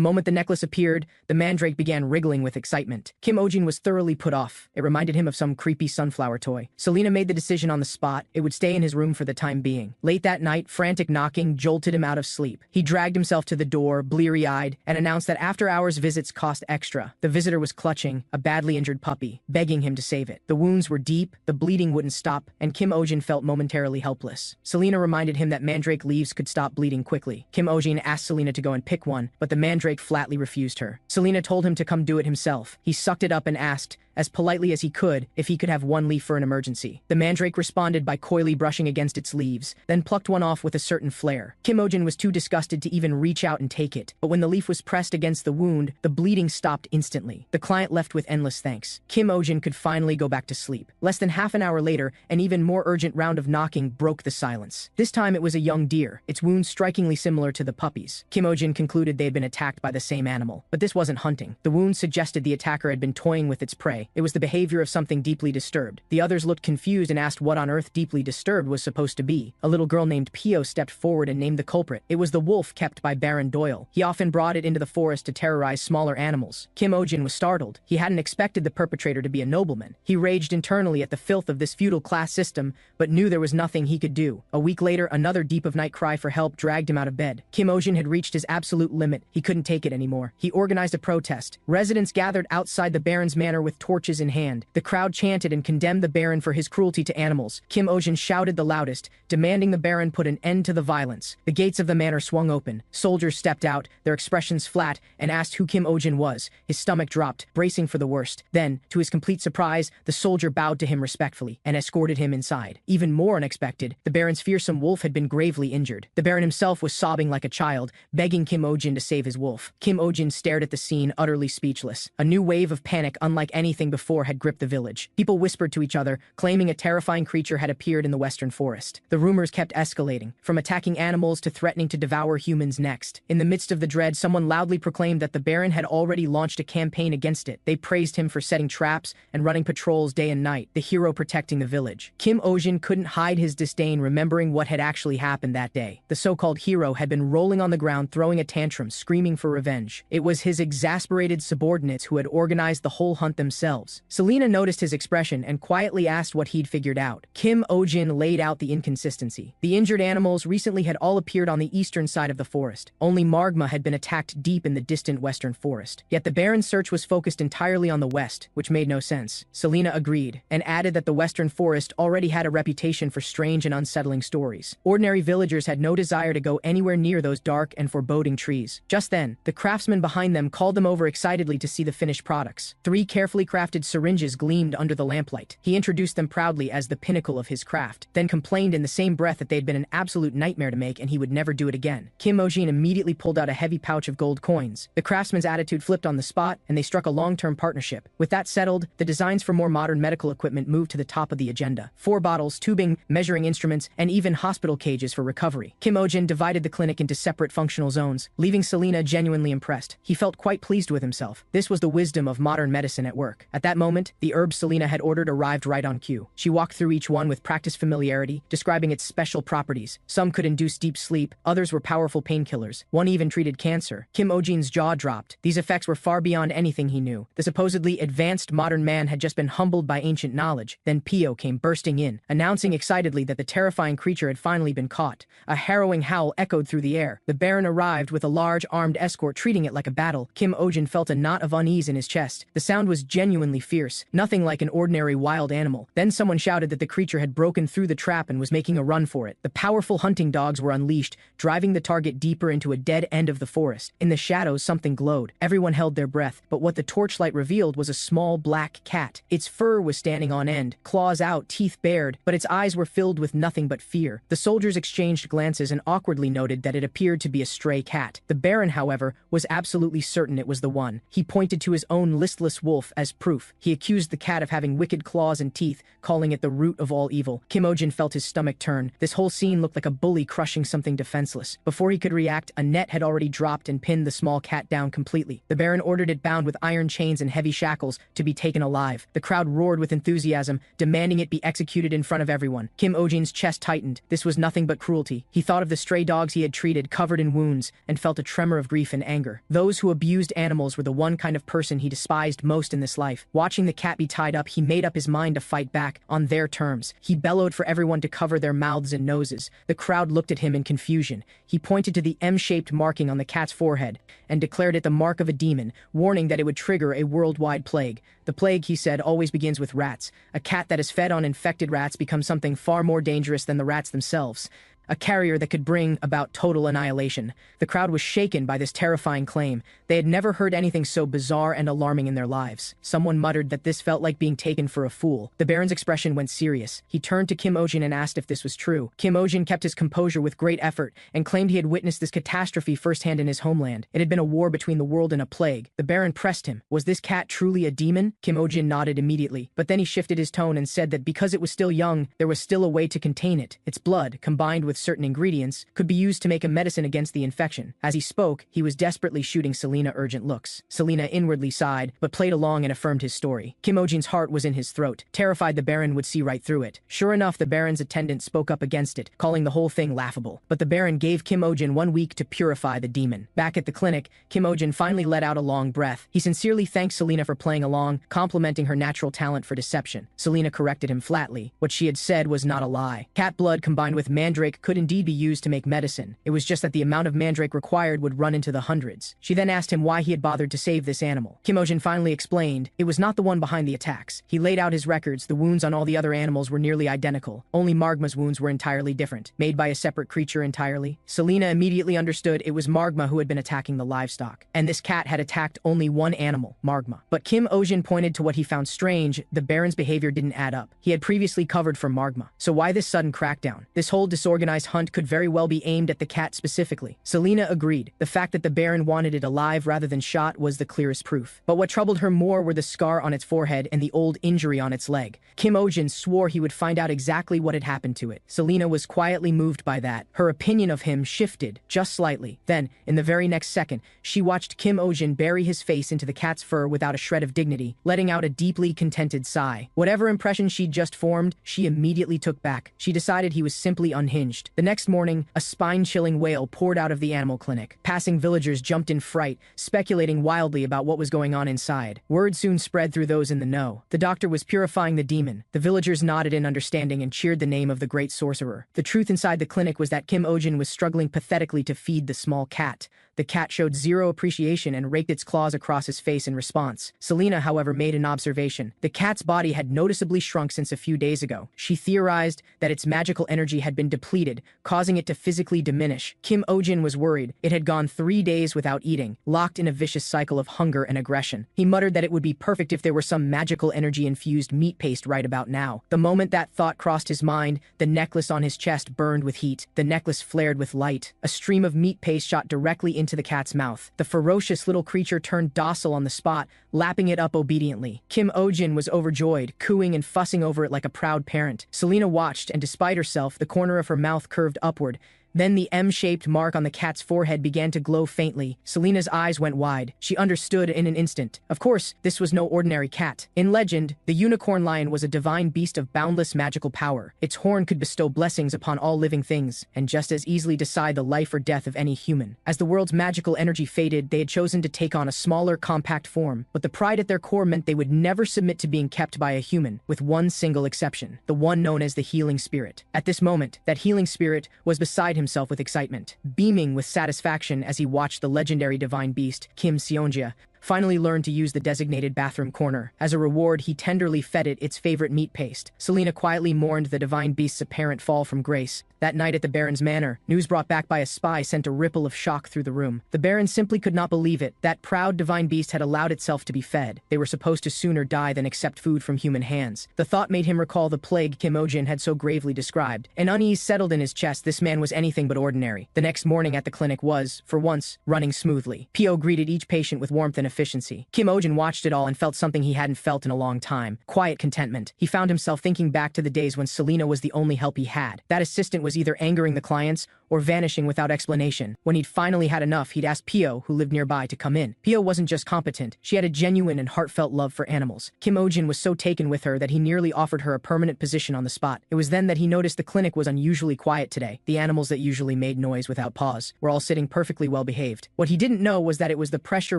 moment the necklace appeared, the mandrake began wriggling with excitement. Kim Ojin was thoroughly put off. It reminded him of some creepy sunflower toy. Selena made the decision on the spot. It would stay in his room for the time being. Late that night, frantic knocking jolted him out of sleep. He dragged himself to the door, bleary-eyed, and announced that after-hours visits cost extra. The visitor was clutching a badly injured puppy, begging him to save it. The wounds were deep, the bleeding wouldn't stop, and Kim Ojin felt momentarily helpless. Selena reminded him that mandrake leaves could stop bleeding quickly. Kim Ojin asked Selena to go and pick one, but the mandrake flatly refused her. Selena told him to come do it himself. He sucked it up and asked, as politely as he could, if he could have one leaf for an emergency. The mandrake responded by coyly brushing against its leaves, then plucked one off with a certain flair. Kim Ojin was too disgusted to even reach out and take it, but when the leaf was pressed against the wound, the bleeding stopped instantly. The client left with endless thanks. Kim Ojin could finally go back to sleep. Less than half an hour later, an even more urgent round of knocking broke the silence. This time it was a young deer, its wounds strikingly similar to the puppy's. Kim Ojin concluded they had been attacked by the same animal. But this wasn't hunting. The wounds suggested the attacker had been toying with its prey. It was the behavior of something deeply disturbed. The others looked confused and asked what on earth deeply disturbed was supposed to be. A little girl named Pio stepped forward and named the culprit. It was the wolf kept by Baron Doyle. He often brought it into the forest to terrorize smaller animals. Kim Ojin was startled. He hadn't expected the perpetrator to be a nobleman. He raged internally at the filth of this feudal class system, but knew there was nothing he could do. A week later, another deep-of-night cry for help dragged him out of bed. Kim Ojin had reached his absolute limit. He couldn't take it anymore. He organized a protest. Residents gathered outside the Baron's manor with torches in hand. The crowd chanted and condemned the Baron for his cruelty to animals. Kim Ojin shouted the loudest, demanding the Baron put an end to the violence. The gates of the manor swung open. Soldiers stepped out, their expressions flat, and asked who Kim Ojin was. His stomach dropped, bracing for the worst. Then, to his complete surprise, the soldier bowed to him respectfully and escorted him inside. Even more unexpected, the Baron's fearsome wolf had been gravely injured. The Baron himself was sobbing like a child, begging Kim Ojin to save his wolf. Kim Ojin stared at the scene, utterly speechless. A new wave of panic unlike anything before had gripped the village. People whispered to each other, claiming a terrifying creature had appeared in the western forest. The rumors kept escalating, from attacking animals to threatening to devour humans next. In the midst of the dread, someone loudly proclaimed that the Baron had already launched a campaign against it. They praised him for setting traps and running patrols day and night, the hero protecting the village. Kim Ojin couldn't hide his disdain, remembering what had actually happened that day. The so-called hero had been rolling on the ground, throwing a tantrum, screaming for revenge. It was his exasperated subordinates who had organized the whole hunt themselves. Selena noticed his expression and quietly asked what he'd figured out. Kim Ojin laid out the inconsistency. The injured animals recently had all appeared on the eastern side of the forest. Only Margma had been attacked deep in the distant western forest. Yet the Baron's search was focused entirely on the west, which made no sense. Selena agreed, and added that the western forest already had a reputation for strange and unsettling stories. Ordinary villagers had no desire to go anywhere near those dark and foreboding trees. Just then, the craftsman behind them called them over excitedly to see the finished products. 3 carefully crafted syringes gleamed under the lamplight. He introduced them proudly as the pinnacle of his craft, then complained in the same breath that they'd been an absolute nightmare to make and he would never do it again. Kim Ojin immediately pulled out a heavy pouch of gold coins. The craftsman's attitude flipped on the spot, and they struck a long-term partnership. With that settled, the designs for more modern medical equipment moved to the top of the agenda. 4 bottles, tubing, measuring instruments, and even hospital cages for recovery. Kim Ojin divided the clinic into separate functional zones, leaving Selena genuinely impressed. He felt quite pleased with himself. This was the wisdom of modern medicine at work. At that moment, the herbs Selena had ordered arrived right on cue. She walked through each one with practiced familiarity, describing its special properties. Some could induce deep sleep, others were powerful painkillers. One even treated cancer. Kim Ojin's jaw dropped. These effects were far beyond anything he knew. The supposedly advanced modern man had just been humbled by ancient knowledge. Then Pio came bursting in, announcing excitedly that the terrifying creature had finally been caught. A harrowing howl echoed through the air. The Baron arrived with a large armed escort treating it like a battle. Kim Ojin felt a knot of unease in his chest. The sound was genuinely fierce, nothing like an ordinary wild animal. Then someone shouted that the creature had broken through the trap and was making a run for it. The powerful hunting dogs were unleashed, driving the target deeper into a dead end of the forest. In the shadows, something glowed. Everyone held their breath, but what the torchlight revealed was a small black cat. Its fur was standing on end, claws out, teeth bared, but its eyes were filled with nothing but fear. The soldiers exchanged glances and awkwardly noted that it appeared to be a stray cat. The Baron, however, was absolutely certain it was the one. He pointed to his own listless wolf as proof. He accused the cat of having wicked claws and teeth, calling it the root of all evil. Kim Ojin felt his stomach turn. This whole scene looked like a bully crushing something defenseless. Before he could react, a net had already dropped and pinned the small cat down completely. The Baron ordered it bound with iron chains and heavy shackles to be taken alive. The crowd roared with enthusiasm, demanding it be executed in front of everyone. Kim Ojin's chest tightened. This was nothing but cruelty. He thought of the stray dogs he had treated, covered in wounds, and felt a tremor of grief and anger. Those who abused animals were the one kind of person he despised most in this life. Watching the cat be tied up, he made up his mind to fight back, on their terms. He bellowed for everyone to cover their mouths and noses. The crowd looked at him in confusion. He pointed to the M-shaped marking on the cat's forehead, and declared it the mark of a demon, warning that it would trigger a worldwide plague. The plague, he said, always begins with rats. A cat that is fed on infected rats becomes something far more dangerous than the rats themselves. A carrier that could bring about total annihilation. The crowd was shaken by this terrifying claim. They had never heard anything so bizarre and alarming in their lives. Someone muttered that this felt like being taken for a fool. The Baron's expression went serious. He turned to Kim Ojin and asked if this was true. Kim Ojin kept his composure with great effort and claimed he had witnessed this catastrophe firsthand in his homeland. It had been a war between the world and a plague. The Baron pressed him. Was this cat truly a demon? Kim Ojin nodded immediately, but then he shifted his tone and said that because it was still young, there was still a way to contain it. Its blood, combined with certain ingredients, could be used to make a medicine against the infection. As he spoke, he was desperately shooting Selena urgent looks. Selena inwardly sighed, but played along and affirmed his story. Kim Ojin's heart was in his throat, terrified the Baron would see right through it. Sure enough, the Baron's attendant spoke up against it, calling the whole thing laughable. But the Baron gave Kim Ojin 1 week to purify the demon. Back at the clinic, Kim Ojin finally let out a long breath. He sincerely thanked Selena for playing along, complimenting her natural talent for deception. Selena corrected him flatly. What she had said was not a lie. Cat blood combined with mandrake could indeed be used to make medicine. It was just that the amount of mandrake required would run into the hundreds. She then asked him why he had bothered to save this animal. Kim Ojin finally explained it was not the one behind the attacks. He laid out his records. The wounds on all the other animals were nearly identical. Only Margma's wounds were entirely different, made by a separate creature entirely. Selena immediately understood it was Margma who had been attacking the livestock, and this cat had attacked only one animal, Margma. But Kim Ojin pointed to what he found strange. The Baron's behavior didn't add up. He had previously covered for Margma. So why this sudden crackdown? This whole disorganized hunt could very well be aimed at the cat specifically. Selena agreed. The fact that the Baron wanted it alive rather than shot was the clearest proof. But what troubled her more were the scar on its forehead and the old injury on its leg. Kim Ojin swore he would find out exactly what had happened to it. Selena was quietly moved by that. Her opinion of him shifted, just slightly. Then, in the very next second, she watched Kim Ojin bury his face into the cat's fur without a shred of dignity, letting out a deeply contented sigh. Whatever impression she'd just formed, she immediately took back. She decided he was simply unhinged. The next morning, a spine-chilling wail poured out of the animal clinic. Passing villagers jumped in fright, speculating wildly about what was going on inside. Word soon spread through those in the know. The doctor was purifying the demon. The villagers nodded in understanding and cheered the name of the great sorcerer. The truth inside the clinic was that Kim Ojin was struggling pathetically to feed the small cat. The cat showed zero appreciation and raked its claws across his face in response. Selena, however, made an observation. The cat's body had noticeably shrunk since a few days ago. She theorized that its magical energy had been depleted, causing it to physically diminish. Kim Ojin was worried. It had gone 3 days without eating, locked in a vicious cycle of hunger and aggression. He muttered that it would be perfect if there were some magical energy-infused meat paste right about now. The moment that thought crossed his mind, the necklace on his chest burned with heat. The necklace flared with light. A stream of meat paste shot directly into the cat's mouth. The ferocious little creature turned docile on the spot, lapping it up obediently. Kim Ojin was overjoyed, cooing and fussing over it like a proud parent. Selena watched, and despite herself, the corner of her mouth curved upward, Then the M-shaped mark on the cat's forehead began to glow faintly. Selena's eyes went wide. She understood in an instant. Of course, this was no ordinary cat. In legend, the unicorn lion was a divine beast of boundless magical power. Its horn could bestow blessings upon all living things, and just as easily decide the life or death of any human. As the world's magical energy faded, they had chosen to take on a smaller, compact form, but the pride at their core meant they would never submit to being kept by a human, with one single exception, the one known as the healing spirit. At this moment, that healing spirit was beside himself with excitement, beaming with satisfaction as he watched the legendary divine beast, Kim Seonja, finally learned to use the designated bathroom corner. As a reward, he tenderly fed it its favorite meat paste. Selena quietly mourned the divine beast's apparent fall from grace. That night at the Baron's manor, news brought back by a spy sent a ripple of shock through the room. The Baron simply could not believe it. That proud divine beast had allowed itself to be fed. They were supposed to sooner die than accept food from human hands. The thought made him recall the plague Kim Ojin had so gravely described. An unease settled in his chest. This man was anything but ordinary. The next morning at the clinic was, for once, running smoothly. Pio greeted each patient with warmth and efficiency. Kim Ojin watched it all and felt something he hadn't felt in a long time. Quiet contentment. He found himself thinking back to the days when Selena was the only help he had. That assistant was either angering the clients or vanishing without explanation. When he'd finally had enough, he'd ask Pio, who lived nearby, to come in. Pio wasn't just competent, she had a genuine and heartfelt love for animals. Kim Ojin was so taken with her that he nearly offered her a permanent position on the spot. It was then that he noticed the clinic was unusually quiet today. The animals that usually made noise without pause were all sitting perfectly well behaved. What he didn't know was that it was the pressure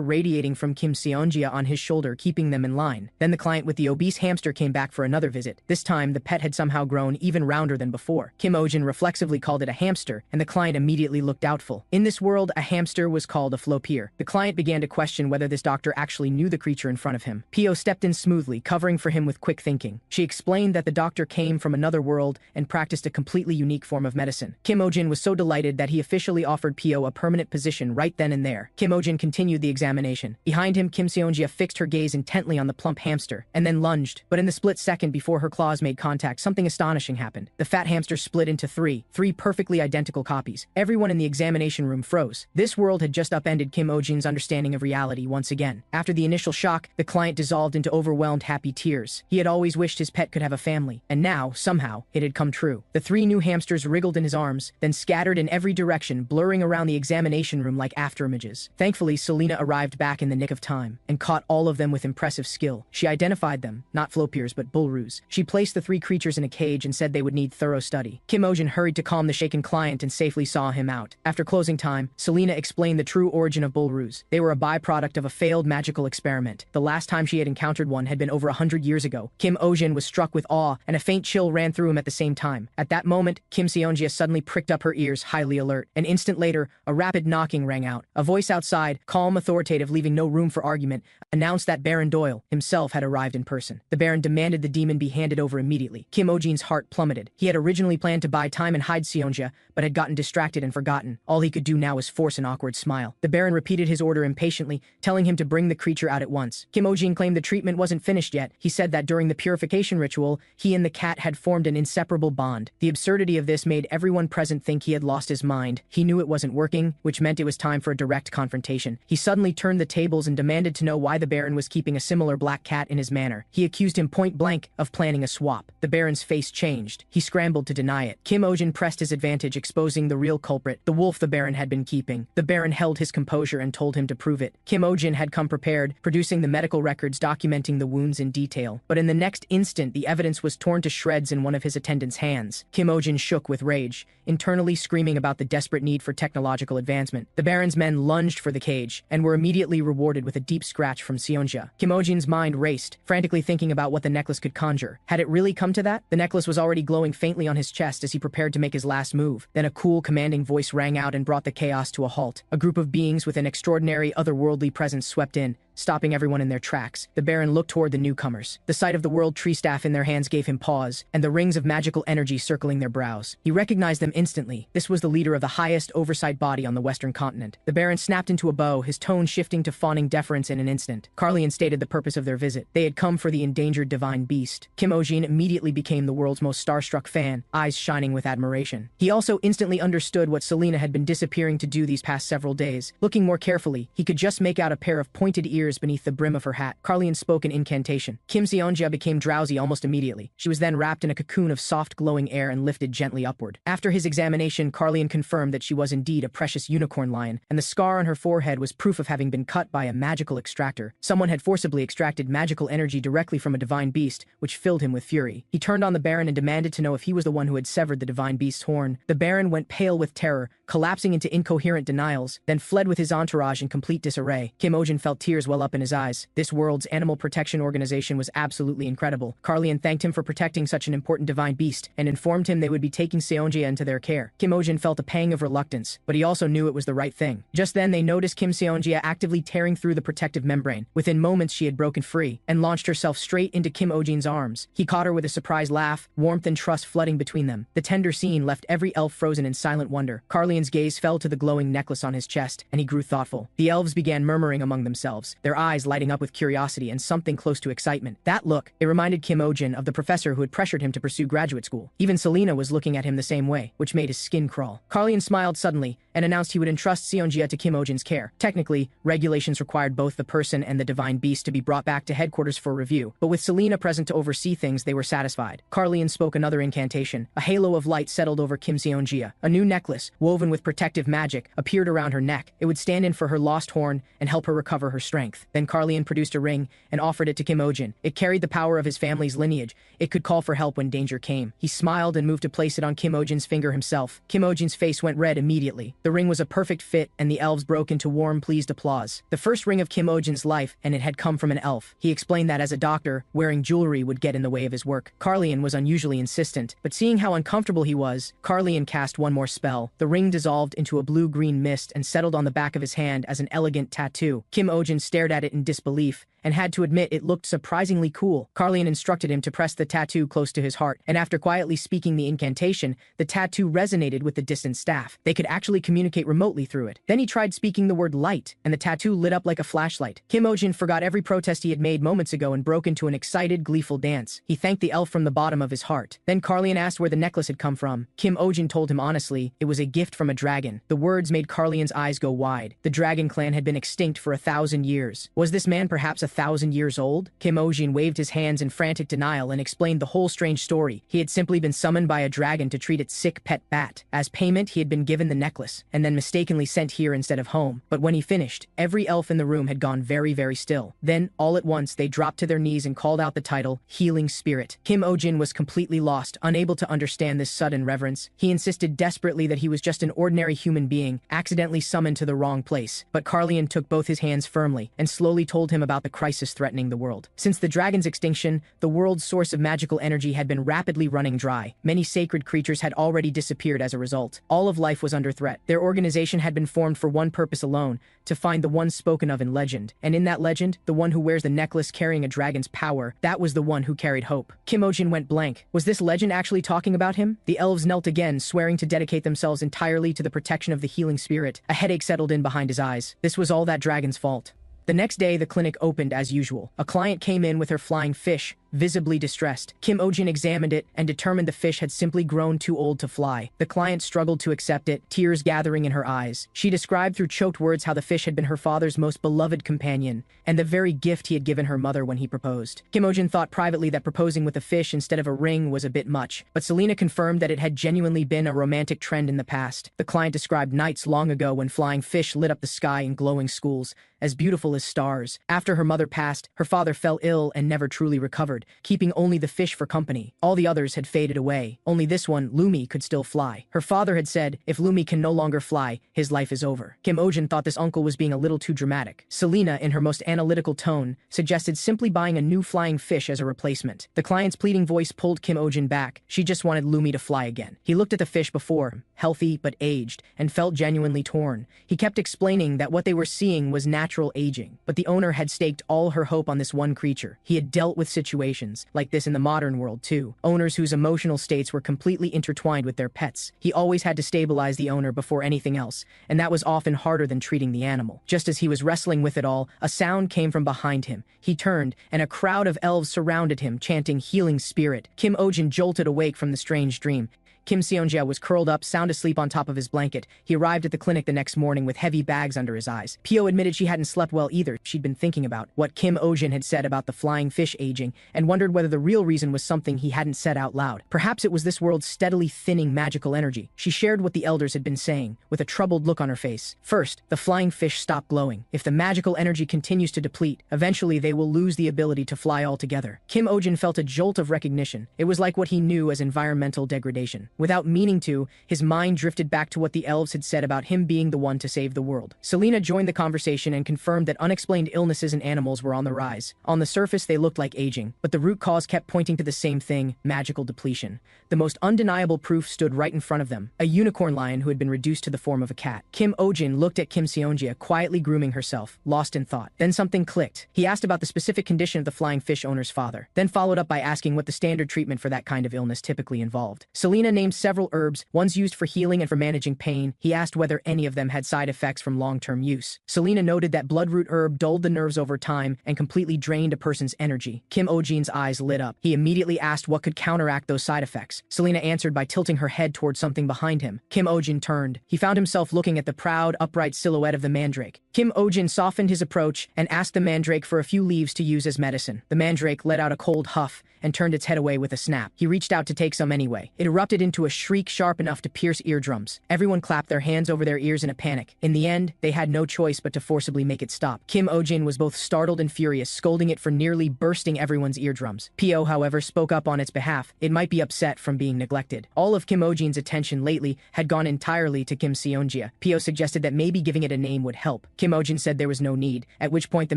radiating from Kim Seonja on his shoulder keeping them in line. Then the client with the obese hamster came back for another visit. This time, the pet had somehow grown even rounder than before. Kim Ojin reflexively called it a hamster, and the client immediately looked doubtful. In this world, a hamster was called a flopier. The client began to question whether this doctor actually knew the creature in front of him. Pio stepped in smoothly, covering for him with quick thinking. She explained that the doctor came from another world and practiced a completely unique form of medicine. Kim Ojin was so delighted that he officially offered Pio a permanent position right then and there. Kim Ojin continued the examination. Behind him, Kim Seonja fixed her gaze intently on the plump hamster, and then lunged. But in the split second before her claws made contact, something astonishing happened. The fat hamster split into three perfectly identical copies. Everyone in the examination room froze. This world had just upended Kim Ojin's understanding of reality once again. After the initial shock, the client dissolved into overwhelmed happy tears. He had always wished his pet could have a family, and now, somehow, it had come true. The three new hamsters wriggled in his arms, then scattered in every direction, blurring around the examination room like afterimages. Thankfully, Selena arrived back in the nick of time, and caught all of them with impressive skill. She identified them, not flopiers but bullroos. She placed the three creatures in a cage and said they would need thorough study. Kim Ojin hurried to calm the shaken client and safely saw him out. After closing time, Selena explained the true origin of bullroos. They were a byproduct of a failed magical experiment. The last time she had encountered one had been over 100 years ago. Kim Ojin was struck with awe, and a faint chill ran through him at the same time. At that moment, Kim Seonja suddenly pricked up her ears, highly alert. An instant later, a rapid knocking rang out. A voice outside, calm, authoritative, leaving no room for argument, announced that Baron Doyle himself had arrived in person. The Baron demanded the demon be handed over immediately. Kim Ojin's heart plummeted. He had originally planned to buy time and hide Seonja, but had gotten distracted and forgotten. All he could do now was force an awkward smile. The Baron repeated his order impatiently, telling him to bring the creature out at once. Kim Ojin claimed the treatment wasn't finished yet. He said that during the purification ritual, he and the cat had formed an inseparable bond. The absurdity of this made everyone present think he had lost his mind. He knew it wasn't working, which meant it was time for a direct confrontation. He suddenly turned the tables and demanded to know why the Baron was keeping a similar black cat in his manor. He accused him point blank of planning a swap. The Baron's face changed. He scrambled to deny it. Kim Ojin pressed his advantage, exposing the real culprit, the wolf the Baron had been keeping. The Baron held his composure and told him to prove it. Kim Ojin had come prepared, producing the medical records documenting the wounds in detail. But in the next instant, the evidence was torn to shreds in one of his attendant's hands. Kim Ojin shook with rage, internally screaming about the desperate need for technological advancement. The Baron's men lunged for the cage, and were immediately rewarded with a deep scratch from Seonja. Kim Ojin's mind raced, frantically thinking about what the necklace could conjure. Had it really come to that? The necklace was already glowing faintly on his chest as he prepared to make his last move. Then a cool, commanding voice rang out and brought the chaos to a halt. A group of beings with an extraordinary, otherworldly presence swept in, stopping everyone in their tracks. The Baron looked toward the newcomers. The sight of the world tree staff in their hands gave him pause, and the rings of magical energy circling their brows. He recognized them instantly. This was the leader of the highest oversight body on the Western continent. The Baron snapped into a bow, his tone shifting to fawning deference in an instant. Carlian stated the purpose of their visit. They had come for the endangered divine beast. Kim Ojin immediately became the world's most starstruck fan, eyes shining with admiration. He also instantly understood what Selena had been disappearing to do these past several days. Looking more carefully, he could just make out a pair of pointed ears tears beneath the brim of her hat. Carlian spoke an incantation. Kim Seonja became drowsy almost immediately. She was then wrapped in a cocoon of soft glowing air and lifted gently upward. After his examination, Carlian confirmed that she was indeed a precious unicorn lion, and the scar on her forehead was proof of having been cut by a magical extractor. Someone had forcibly extracted magical energy directly from a divine beast, which filled him with fury. He turned on the Baron and demanded to know if he was the one who had severed the divine beast's horn. The Baron went pale with terror, collapsing into incoherent denials, then fled with his entourage in complete disarray. Kim Ojin felt tears well up in his eyes. This world's animal protection organization was absolutely incredible. Carlian thanked him for protecting such an important divine beast, and informed him they would be taking Seonja into their care. Kim Ojin felt a pang of reluctance, but he also knew it was the right thing. Just then they noticed Kim Seonja actively tearing through the protective membrane. Within moments she had broken free, and launched herself straight into Kim Ojin's arms. He caught her with a surprised laugh, warmth and trust flooding between them. The tender scene left every elf frozen in silent wonder. Carlian's gaze fell to the glowing necklace on his chest, and he grew thoughtful. The elves began murmuring among themselves, their eyes lighting up with curiosity and something close to excitement. That look, it reminded Kim Ojin of the professor who had pressured him to pursue graduate school. Even Selena was looking at him the same way, which made his skin crawl. Carlian smiled suddenly, and announced he would entrust Seonja to Kim Ojin's care. Technically, regulations required both the person and the divine beast to be brought back to headquarters for review, but with Selena present to oversee things, they were satisfied. Carlian spoke another incantation. A halo of light settled over Kim Seonja. A new necklace, woven with protective magic, appeared around her neck. It would stand in for her lost horn and help her recover her strength. Then Carlian produced a ring and offered it to Kim Ojin. It carried the power of his family's lineage. It could call for help when danger came. He smiled and moved to place it on Kim Ojin's finger himself. Kim Ojin's face went red immediately. The ring was a perfect fit, and the elves broke into warm, pleased applause. The first ring of Kim Ojin's life, and it had come from an elf. He explained that as a doctor, wearing jewelry would get in the way of his work. Carlian was unusually insistent, but seeing how uncomfortable he was, Carlian cast one more spell. The ring dissolved into a blue-green mist and settled on the back of his hand as an elegant tattoo. Kim Ojin stared at it in disbelief, and had to admit it looked surprisingly cool. Carlian instructed him to press the tattoo close to his heart, and after quietly speaking the incantation, the tattoo resonated with the distant staff. They could actually communicate remotely through it. Then he tried speaking the word light, and the tattoo lit up like a flashlight. Kim Ojin forgot every protest he had made moments ago and broke into an excited, gleeful dance. He thanked the elf from the bottom of his heart. Then Carlian asked where the necklace had come from. Kim Ojin told him honestly, it was a gift from a dragon. The words made Carlian's eyes go wide. The dragon clan had been extinct for 1,000 years. Was this man perhaps 1,000 years old? Kim Ojin waved his hands in frantic denial and explained the whole strange story. He had simply been summoned by a dragon to treat its sick pet bat. As payment, he had been given the necklace, and then mistakenly sent here instead of home. But when he finished, every elf in the room had gone very, very still. Then, all at once, they dropped to their knees and called out the title, Healing Spirit. Kim Ojin was completely lost, unable to understand this sudden reverence. He insisted desperately that he was just an ordinary human being, accidentally summoned to the wrong place. But Carlian took both his hands firmly, and slowly told him about the crisis threatening the world. Since the dragon's extinction, the world's source of magical energy had been rapidly running dry. Many sacred creatures had already disappeared as a result. All of life was under threat. Their organization had been formed for one purpose alone, to find the one spoken of in legend. And in that legend, the one who wears the necklace carrying a dragon's power, that was the one who carried hope. Kim Ojin went blank. Was this legend actually talking about him? The elves knelt again, swearing to dedicate themselves entirely to the protection of the healing spirit. A headache settled in behind his eyes. This was all that dragon's fault. The next day, the clinic opened as usual. A client came in with her flying fish, visibly distressed. Kim Ojin examined it and determined the fish had simply grown too old to fly. The client struggled to accept it, tears gathering in her eyes. She described through choked words how the fish had been her father's most beloved companion, and the very gift he had given her mother when he proposed. Kim Ojin thought privately that proposing with a fish instead of a ring was a bit much, but Selena confirmed that it had genuinely been a romantic trend in the past. The client described nights long ago when flying fish lit up the sky in glowing schools, as beautiful as stars. After her mother passed, her father fell ill and never truly recovered, keeping only the fish for company. All the others had faded away. Only this one, Lumi, could still fly. Her father had said, if Lumi can no longer fly, his life is over. Kim Ojin thought this uncle was being a little too dramatic. Selena, in her most analytical tone, suggested simply buying a new flying fish as a replacement. The client's pleading voice pulled Kim Ojin back. She just wanted Lumi to fly again. He looked at the fish before him, healthy but aged, and felt genuinely torn. He kept explaining that what they were seeing was natural aging, but the owner had staked all her hope on this one creature. He had dealt with situations like this in the modern world too. Owners whose emotional states were completely intertwined with their pets. He always had to stabilize the owner before anything else, and that was often harder than treating the animal. Just as he was wrestling with it all, a sound came from behind him. He turned, and a crowd of elves surrounded him, chanting Healing Spirit. Kim Ojin jolted awake from the strange dream. Kim Seonja was curled up, sound asleep on top of his blanket. He arrived at the clinic the next morning with heavy bags under his eyes. Pio admitted she hadn't slept well either. She'd been thinking about what Kim Ojin had said about the flying fish aging and wondered whether the real reason was something he hadn't said out loud. Perhaps it was this world's steadily thinning magical energy. She shared what the elders had been saying, with a troubled look on her face. First, the flying fish stopped glowing. If the magical energy continues to deplete, eventually they will lose the ability to fly altogether. Kim Ojin felt a jolt of recognition. It was like what he knew as environmental degradation. Without meaning to, his mind drifted back to what the elves had said about him being the one to save the world. Selena joined the conversation and confirmed that unexplained illnesses in animals were on the rise. On the surface, they looked like aging, but the root cause kept pointing to the same thing: magical depletion. The most undeniable proof stood right in front of them: a unicorn lion who had been reduced to the form of a cat. Kim Ojin looked at Kim Seonja, quietly grooming herself, lost in thought. Then something clicked. He asked about the specific condition of the flying fish owner's father, then followed up by asking what the standard treatment for that kind of illness typically involved. Selena named several herbs, ones used for healing and for managing pain. He asked whether any of them had side effects from long-term use. Selena noted that bloodroot herb dulled the nerves over time and completely drained a person's energy. Kim Ojin's eyes lit up. He immediately asked what could counteract those side effects. Selena answered by tilting her head toward something behind him. Kim Ojin turned. He found himself looking at the proud, upright silhouette of the mandrake. Kim Ojin softened his approach and asked the mandrake for a few leaves to use as medicine. The mandrake let out a cold huff and turned its head away with a snap. He reached out to take some anyway. It erupted into a shriek sharp enough to pierce eardrums. Everyone clapped their hands over their ears in a panic. In the end, they had no choice but to forcibly make it stop. Kim Ojin was both startled and furious, scolding it for nearly bursting everyone's eardrums. Pio, however, spoke up on its behalf. It might be upset from being neglected. All of Kim Ojin's attention lately had gone entirely to Kim Seonja. Pio suggested that maybe giving it a name would help. Kim Ojin said there was no need, at which point the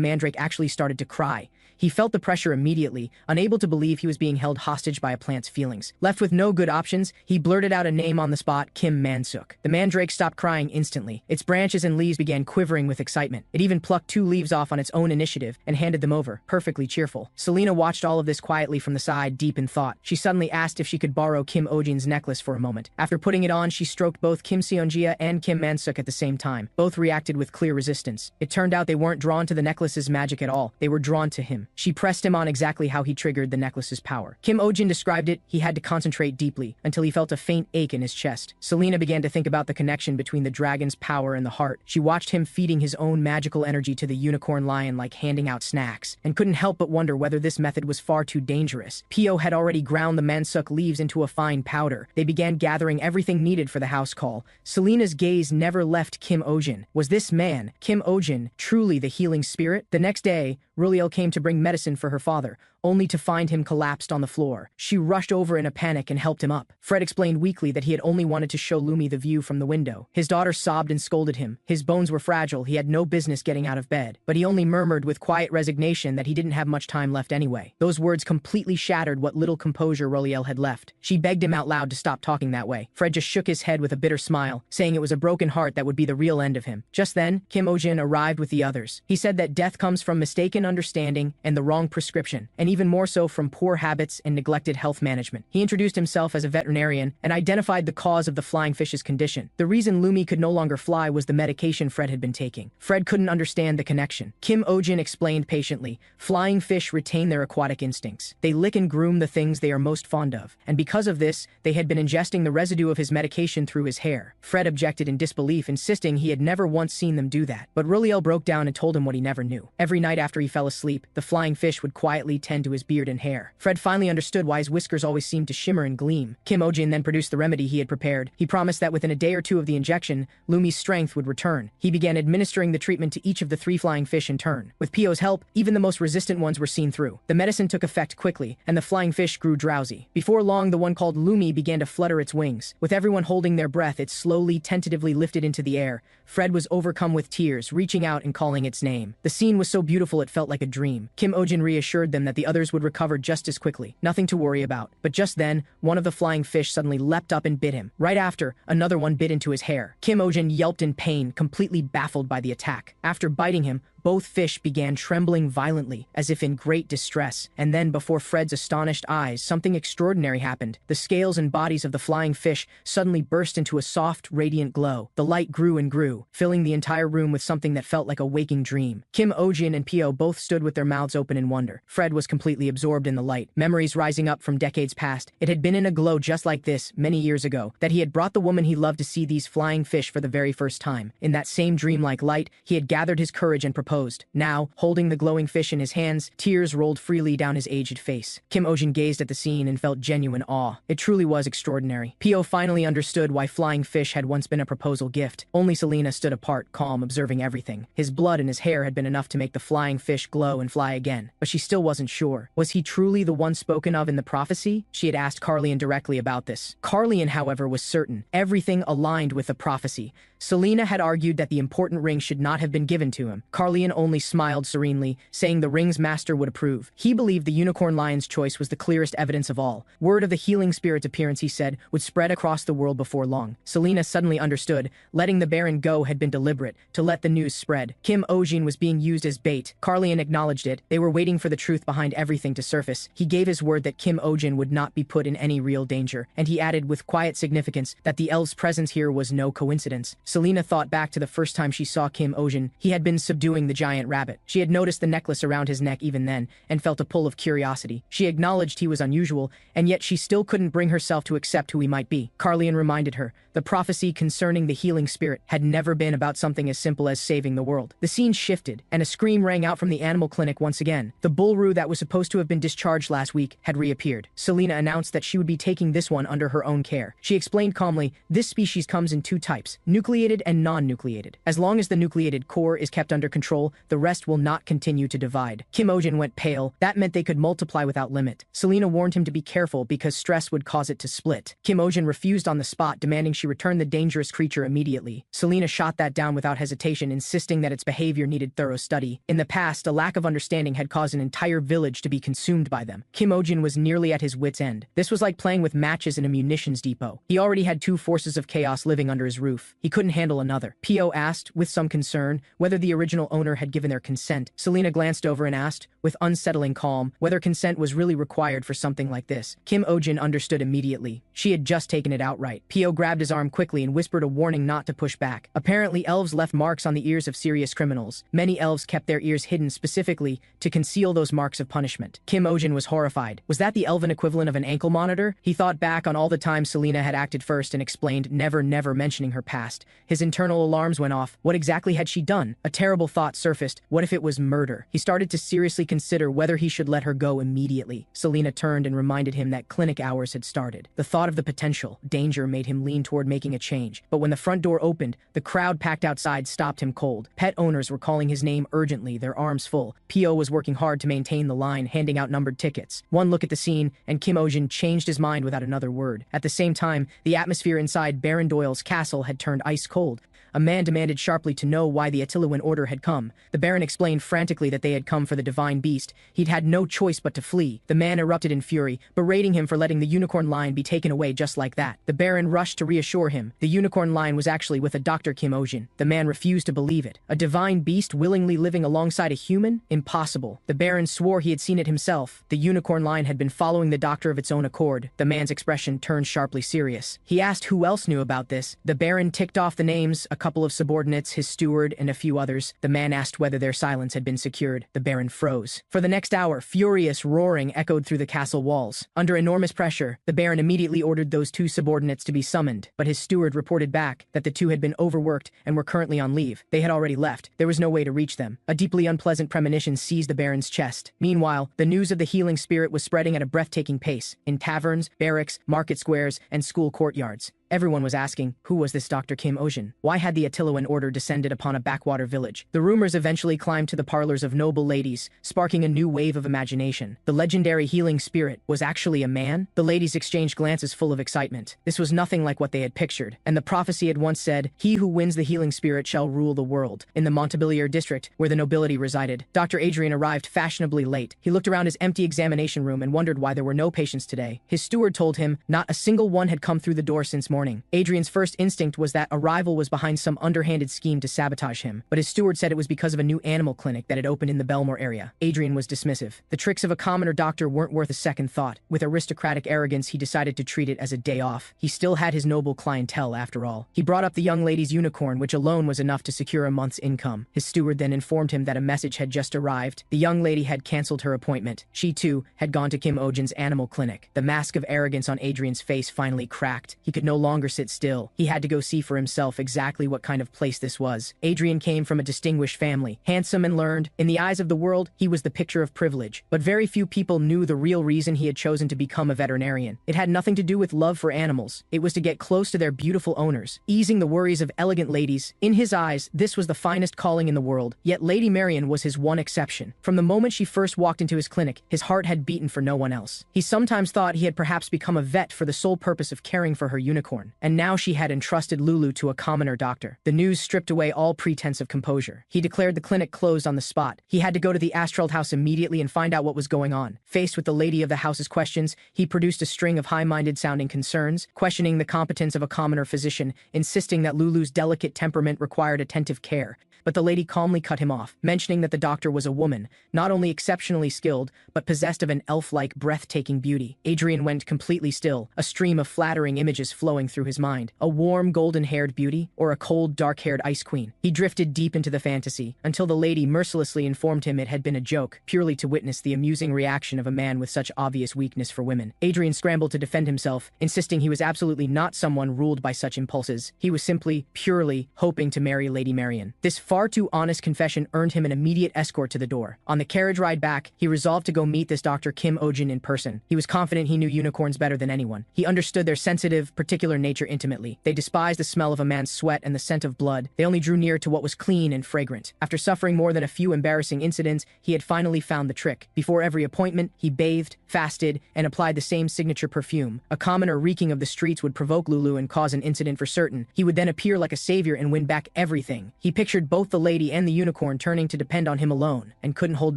mandrake actually started to cry. He felt the pressure immediately, unable to believe he was being held hostage by a plant's feelings. Left with no good options, he blurted out a name on the spot: Kim Mansuk. The mandrake stopped crying instantly. Its branches and leaves began quivering with excitement. It even plucked 2 leaves off on its own initiative and handed them over, perfectly cheerful. Selena watched all of this quietly from the side, deep in thought. She suddenly asked if she could borrow Kim Ojin's necklace for a moment. After putting it on, she stroked both Kim Seonja and Kim Mansuk at the same time. Both reacted with clear resistance. It turned out they weren't drawn to the necklace's magic at all. They were drawn to him. She pressed him on exactly how he triggered the necklace's power. Kim Ojin described it: he had to concentrate deeply until he felt a faint ache in his chest. Selena began to think about the connection between the dragon's power and the heart. She watched him feeding his own magical energy to the unicorn lion like handing out snacks, and couldn't help but wonder whether this method was far too dangerous. Pio had already ground the mansuk leaves into a fine powder. They began gathering everything needed for the house call. Selena's gaze never left Kim Ojin. Was this man, Kim Ojin, truly the healing spirit? The next day, Ruriel came to bring medicine for her father, only to find him collapsed on the floor. She rushed over in a panic and helped him up. Fred explained weakly that he had only wanted to show Lumi the view from the window. His daughter sobbed and scolded him. His bones were fragile, he had no business getting out of bed. But he only murmured with quiet resignation that he didn't have much time left anyway. Those words completely shattered what little composure Ruriel had left. She begged him out loud to stop talking that way. Fred just shook his head with a bitter smile, saying it was a broken heart that would be the real end of him. Just then, Kim Ojin arrived with the others. He said that death comes from mistaken understanding and the wrong prescription, and even more so from poor habits and neglected health management. He introduced himself as a veterinarian and identified the cause of the flying fish's condition. The reason Lumi could no longer fly was the medication Fred had been taking. Fred couldn't understand the connection. Kim Ojin explained patiently: flying fish retain their aquatic instincts. They lick and groom the things they are most fond of, and because of this, they had been ingesting the residue of his medication through his hair. Fred objected in disbelief, insisting he had never once seen them do that. But Ruriel broke down and told him what he never knew. Every night after he fell asleep, the flying fish would quietly tend to his beard and hair. Fred finally understood why his whiskers always seemed to shimmer and gleam. Kim Ojin then produced the remedy he had prepared. He promised that within a day or two of the injection, Lumi's strength would return. He began administering the treatment to each of the 3 flying fish in turn. With Pio's help, even the most resistant ones were seen through. The medicine took effect quickly, and the flying fish grew drowsy. Before long, the one called Lumi began to flutter its wings. With everyone holding their breath, it slowly, tentatively lifted into the air. Fred was overcome with tears, reaching out and calling its name. The scene was so beautiful it felt like a dream. Kim Ojin reassured them that the others would recover just as quickly. Nothing to worry about. But just then, one of the flying fish suddenly leapt up and bit him. Right after, another one bit into his hair. Kim Ojin yelped in pain, completely baffled by the attack. After biting him, both fish began trembling violently, as if in great distress. And then, before Fred's astonished eyes, something extraordinary happened. The scales and bodies of the flying fish suddenly burst into a soft, radiant glow. The light grew and grew, filling the entire room with something that felt like a waking dream. Kim Ojin and Pio both stood with their mouths open in wonder. Fred was completely absorbed in the light, memories rising up from decades past. It had been in a glow just like this, many years ago, that he had brought the woman he loved to see these flying fish for the very first time. In that same dreamlike light, he had gathered his courage and proposed. Now, holding the glowing fish in his hands, tears rolled freely down his aged face. Kim Ojin gazed at the scene and felt genuine awe. It truly was extraordinary. Pio finally understood why flying fish had once been a proposal gift. Only Selena stood apart, calm, observing everything. His blood and his hair had been enough to make the flying fish glow and fly again. But she still wasn't sure. Was he truly the one spoken of in the prophecy? She had asked Carlian directly about this. Carlian, however, was certain. Everything aligned with the prophecy. Selena had argued that the important ring should not have been given to him. Carlian only smiled serenely, saying the ring's master would approve. He believed the unicorn lion's choice was the clearest evidence of all. Word of the healing spirit's appearance, he said, would spread across the world before long. Selena suddenly understood. Letting the Baron go had been deliberate, to let the news spread. Kim Ojin was being used as bait. Carlian acknowledged it. They were waiting for the truth behind everything to surface. He gave his word that Kim Ojin would not be put in any real danger, and he added with quiet significance that the elf's presence here was no coincidence. Selena thought back to the first time she saw Kim Ojin. He had been subduing the giant rabbit. She had noticed the necklace around his neck even then, and felt a pull of curiosity. She acknowledged he was unusual, and yet she still couldn't bring herself to accept who he might be. Carlian reminded her, the prophecy concerning the healing spirit had never been about something as simple as saving the world. The scene shifted, and a scream rang out from the animal clinic once again. The bullroo that was supposed to have been discharged last week had reappeared. Selena announced that she would be taking this one under her own care. She explained calmly, this species comes in two types, nucleated and non-nucleated. As long as the nucleated core is kept under control, the rest will not continue to divide. Kim Ojin went pale. That meant they could multiply without limit. Selena warned him to be careful because stress would cause it to split. Kim Ojin refused on the spot, demanding she return the dangerous creature immediately. Selena shot that down without hesitation, insisting that its behavior needed thorough study. In the past, a lack of understanding had caused an entire village to be consumed by them. Kim Ojin was nearly at his wit's end. This was like playing with matches in a munitions depot. He already had two forces of chaos living under his roof. He couldn't handle another. Pio asked, with some concern, whether the original owner had given their consent. Selena glanced over and asked, with unsettling calm, whether consent was really required for something like this. Kim Ojin understood immediately. She had just taken it outright. Pio grabbed his arm quickly and whispered a warning not to push back. Apparently, elves left marks on the ears of serious criminals. Many elves kept their ears hidden specifically to conceal those marks of punishment. Kim Ojin was horrified. Was that the elven equivalent of an ankle monitor? He thought back on all the times Selena had acted first and explained, never mentioning her past. His internal alarms went off. What exactly had she done? A terrible thought surfaced. What if it was murder? He started to seriously consider whether he should let her go immediately. Selena turned and reminded him that clinic hours had started. The thought of the potential danger made him lean toward making a change. But when the front door opened, the crowd packed outside stopped him cold. Pet owners were calling his name urgently, their arms full. Pio was working hard to maintain the line, handing out numbered tickets. One look at the scene, and Kim Ojin changed his mind without another word. At the same time, the atmosphere inside Baron Doyle's castle had turned ice cold. A man demanded sharply to know why the Attilawan order had come. The Baron explained frantically that they had come for the divine beast. He'd had no choice but to flee. The man erupted in fury, berating him for letting the unicorn lion be taken away just like that. The Baron rushed to reassure him. The unicorn lion was actually with a Dr. Kim Ojin. The man refused to believe it. A divine beast willingly living alongside a human? Impossible. The Baron swore he had seen it himself. The unicorn lion had been following the doctor of its own accord. The man's expression turned sharply serious. He asked who else knew about this. The Baron ticked off the names, a couple of subordinates, his steward, and a few others. The man asked whether their silence had been secured. The Baron froze. For the next hour, furious roaring echoed through the castle walls. Under enormous pressure, the Baron immediately ordered those two subordinates to be summoned, but his steward reported back that the two had been overworked and were currently on leave. They had already left. There was no way to reach them. A deeply unpleasant premonition seized the Baron's chest. Meanwhile, the news of the healing spirit was spreading at a breathtaking pace, in taverns, barracks, market squares, and school courtyards. Everyone was asking, who was this Dr. Kim Ojin? Why had the Attilawan order descended upon a backwater village? The rumors eventually climbed to the parlors of noble ladies, sparking a new wave of imagination. The legendary healing spirit was actually a man? The ladies exchanged glances full of excitement. This was nothing like what they had pictured, and the prophecy had once said, he who wins the healing spirit shall rule the world. In the Montpellier district, where the nobility resided, Dr. Adrian arrived fashionably late. He looked around his empty examination room and wondered why there were no patients today. His steward told him not a single one had come through the door since morning. morning. Adrian's first instinct was that a rival was behind some underhanded scheme to sabotage him, but his steward said it was because of a new animal clinic that had opened in the Belmore area. Adrian was dismissive. The tricks of a commoner doctor weren't worth a second thought. With aristocratic arrogance, he decided to treat it as a day off. He still had his noble clientele, after all. He brought up the young lady's unicorn, which alone was enough to secure a month's income. His steward then informed him that a message had just arrived. The young lady had cancelled her appointment. She, too, had gone to Kim Ojin's animal clinic. The mask of arrogance on Adrian's face finally cracked. He could no longer sit still. He had to go see for himself exactly what kind of place this was. Adrian came from a distinguished family, handsome and learned. In the eyes of the world, he was the picture of privilege. But very few people knew the real reason he had chosen to become a veterinarian. It had nothing to do with love for animals. It was to get close to their beautiful owners, easing the worries of elegant ladies. In his eyes, this was the finest calling in the world. Yet Lady Marian was his one exception. From the moment she first walked into his clinic, his heart had beaten for no one else. He sometimes thought he had perhaps become a vet for the sole purpose of caring for her unicorn. And now she had entrusted Lulu to a commoner doctor. The news stripped away all pretense of composure. He declared the clinic closed on the spot. He had to go to the Astral house immediately and find out what was going on. Faced with the lady of the house's questions, he produced a string of high-minded sounding concerns, questioning the competence of a commoner physician, insisting that Lulu's delicate temperament required attentive care. But the lady calmly cut him off, mentioning that the doctor was a woman, not only exceptionally skilled, but possessed of an elf-like breathtaking beauty. Adrian went completely still, a stream of flattering images flowing through his mind. A warm, golden-haired beauty, or a cold, dark-haired ice queen. He drifted deep into the fantasy, until the lady mercilessly informed him it had been a joke, purely to witness the amusing reaction of a man with such obvious weakness for women. Adrian scrambled to defend himself, insisting he was absolutely not someone ruled by such impulses. He was simply, purely, hoping to marry Lady Marian. This far too honest confession earned him an immediate escort to the door. On the carriage ride back, he resolved to go meet this Dr. Kim Ojin in person. He was confident he knew unicorns better than anyone. He understood their sensitive, particular nature intimately. They despised the smell of a man's sweat and the scent of blood. They only drew near to what was clean and fragrant. After suffering more than a few embarrassing incidents, he had finally found the trick. Before every appointment, he bathed, fasted, and applied the same signature perfume. A commoner reeking of the streets would provoke Lulu and cause an incident for certain. He would then appear like a savior and win back everything. He pictured both the lady and the unicorn turning to depend on him alone, and couldn't hold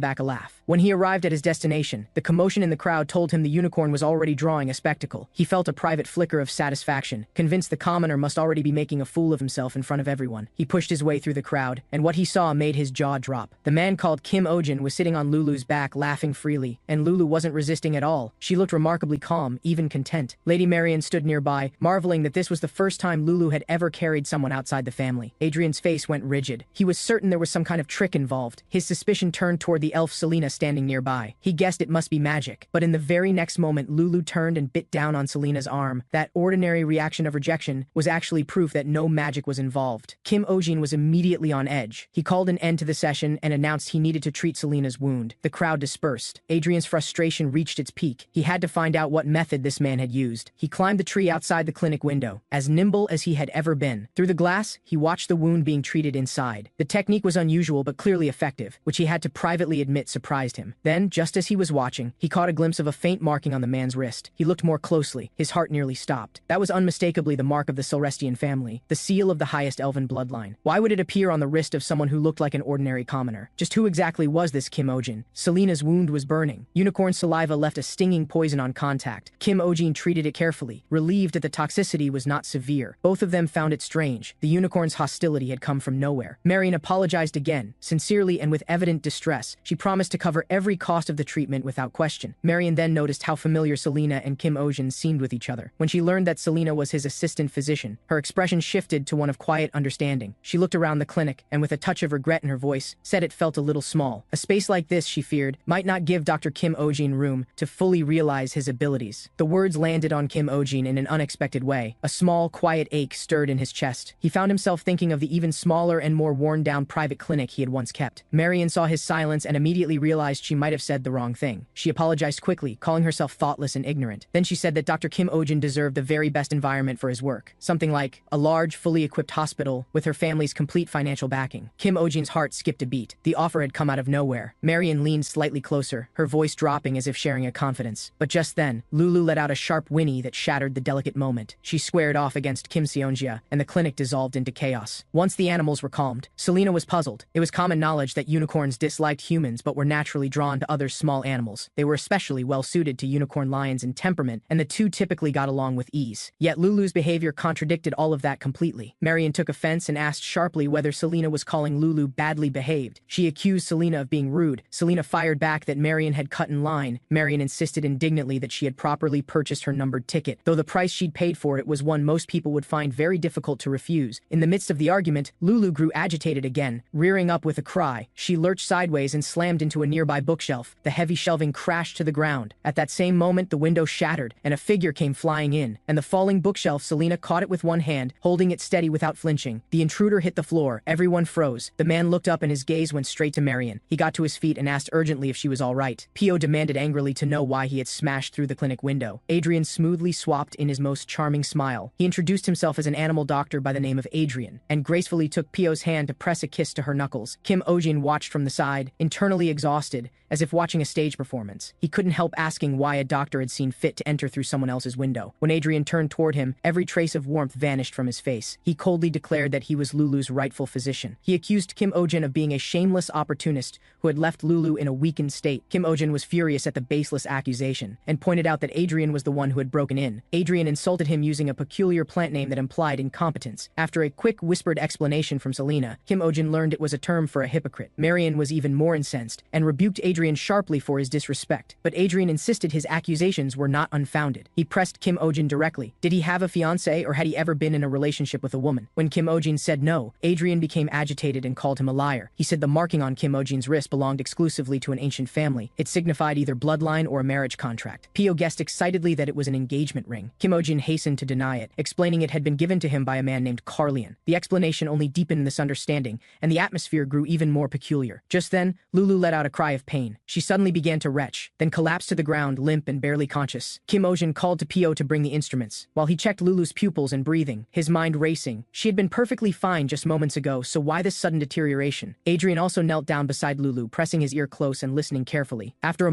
back a laugh. When he arrived at his destination, the commotion in the crowd told him the unicorn was already drawing a spectacle. He felt a private flicker of satisfaction, convinced the commoner must already be making a fool of himself in front of everyone. He pushed his way through the crowd, and what he saw made his jaw drop. The man called Kim Ojin was sitting on Lulu's back laughing freely, and Lulu wasn't resisting at all. She looked remarkably calm, even content. Lady Marian stood nearby, marveling that this was the first time Lulu had ever carried someone outside the family. Adrian's face went rigid. He was certain there was some kind of trick involved. His suspicion turned toward the elf Selena standing nearby. He guessed it must be magic, but in the very next moment Lulu turned and bit down on Selena's arm. That ordinary reaction of rejection was actually proof that no magic was involved. Kim Ojin was immediately on edge. He called an end to the session and announced he needed to treat Selena's wound. The crowd dispersed. Adrian's frustration reached its peak. He had to find out what method this man had used. He climbed the tree outside the clinic window, as nimble as he had ever been. Through the glass, he watched the wound being treated inside. The technique was unusual but clearly effective, which he had to privately admit surprised him. Then, just as he was watching, he caught a glimpse of a faint marking on the man's wrist. He looked more closely. His heart nearly stopped. That was unmistakably the mark of the Celestian family, the seal of the highest elven bloodline. Why would it appear on the wrist of someone who looked like an ordinary commoner? Just who exactly was this Kim Ojin? Selena's wound was burning. Unicorn saliva left a stinging poison on contact. Kim Ojin treated it carefully, relieved that the toxicity was not severe. Both of them found it strange. The unicorn's hostility had come from nowhere. Marian apologized again, sincerely and with evident distress. She promised to cover every cost of the treatment without question. Marian then noticed how familiar Selena and Kim Ojin seemed with each other. When she learned that Selena was his assistant physician, her expression shifted to one of quiet understanding. She looked around the clinic, and with a touch of regret in her voice, said it felt a little small. A space like this, she feared, might not give Dr. Kim Ojin room to fully realize his abilities. The words landed on Kim Ojin in an unexpected way. A small, quiet ache stirred in his chest. He found himself thinking of the even smaller and more worn-down private clinic he had once kept. Marian saw his silence and immediately realized she might have said the wrong thing. She apologized quickly, calling herself thoughtless and ignorant. Then she said that Dr. Kim Ojin deserved the very best environment for his work. Something like a large, fully equipped hospital with her family's complete financial backing. Kim Ojin's heart skipped a beat. The offer had come out of nowhere. Marian leaned slightly closer, her voice dropping as if sharing a confidence. But just then, Lulu let out a sharp whinny that shattered the delicate moment. She squared off against Kim Seonjia, and the clinic dissolved into chaos. Once the animals were calmed, Selena was puzzled. It was common knowledge that unicorns disliked humans but were naturally drawn to other small animals. They were especially well suited to unicorn lions in temperament, and the two typically got along with ease. Yet Yet Lulu's behavior contradicted all of that completely. Marian took offense and asked sharply whether Selena was calling Lulu badly behaved. She accused Selena of being rude. Selena fired back that Marian had cut in line. Marian insisted indignantly that she had properly purchased her numbered ticket, though the price she'd paid for it was one most people would find very difficult to refuse. In the midst of the argument, Lulu grew agitated again. Rearing up with a cry, she lurched sideways and slammed into a nearby bookshelf. The heavy shelving crashed to the ground. At that same moment, the window shattered, and a figure came flying in. And the falling bookshelf, Selena caught it with one hand, holding it steady without flinching. The intruder hit the floor. Everyone froze. The man looked up and his gaze went straight to Marian. He got to his feet and asked urgently if she was all right. Pio demanded angrily to know why he had smashed through the clinic window. Adrian smoothly swapped in his most charming smile. He introduced himself as an animal doctor by the name of Adrian, and gracefully took Pio's hand to press a kiss to her knuckles. Kim Ojin watched from the side, internally exhausted, as if watching a stage performance. He couldn't help asking why a doctor had seen fit to enter through someone else's window. When Adrian turned toward him, every trace of warmth vanished from his face. He coldly declared that he was Lulu's rightful physician. He accused Kim Ojin of being a shameless opportunist who had left Lulu in a weakened state. Kim Ojin was furious at the baseless accusation, and pointed out that Adrian was the one who had broken in. Adrian insulted him using a peculiar plant name that implied incompetence. After a quick whispered explanation from Selena, Kim Ojin learned it was a term for a hypocrite. Marian was even more incensed, and rebuked Adrian sharply for his disrespect. But Adrian insisted his accusations were not unfounded. He pressed Kim Ojin directly. Did he have a fiancée, or had he ever been in a relationship with a woman? When Kim Ojin said no, Adrian became agitated and called him a liar. He said the marking on Kim Ojin's wrist belonged exclusively to an ancient family. It signified either bloodline or a marriage contract. Pio guessed excitedly that it was an engagement ring. Kim Ojin hastened to deny it, explaining it had been given to him by a man named Carlian. The explanation only deepened this understanding, and the atmosphere grew even more peculiar. Just then, Lulu let out a cry of pain. She suddenly began to retch, then collapsed to the ground, limp and barely conscious. Kim Ojin called to Pio to bring the instruments, while he checked Lulu's pupils and breathing, his mind racing. She had been perfectly fine just moments ago, so why this sudden deterioration? Adrian also knelt down beside Lulu, pressing his ear close and listening carefully. After a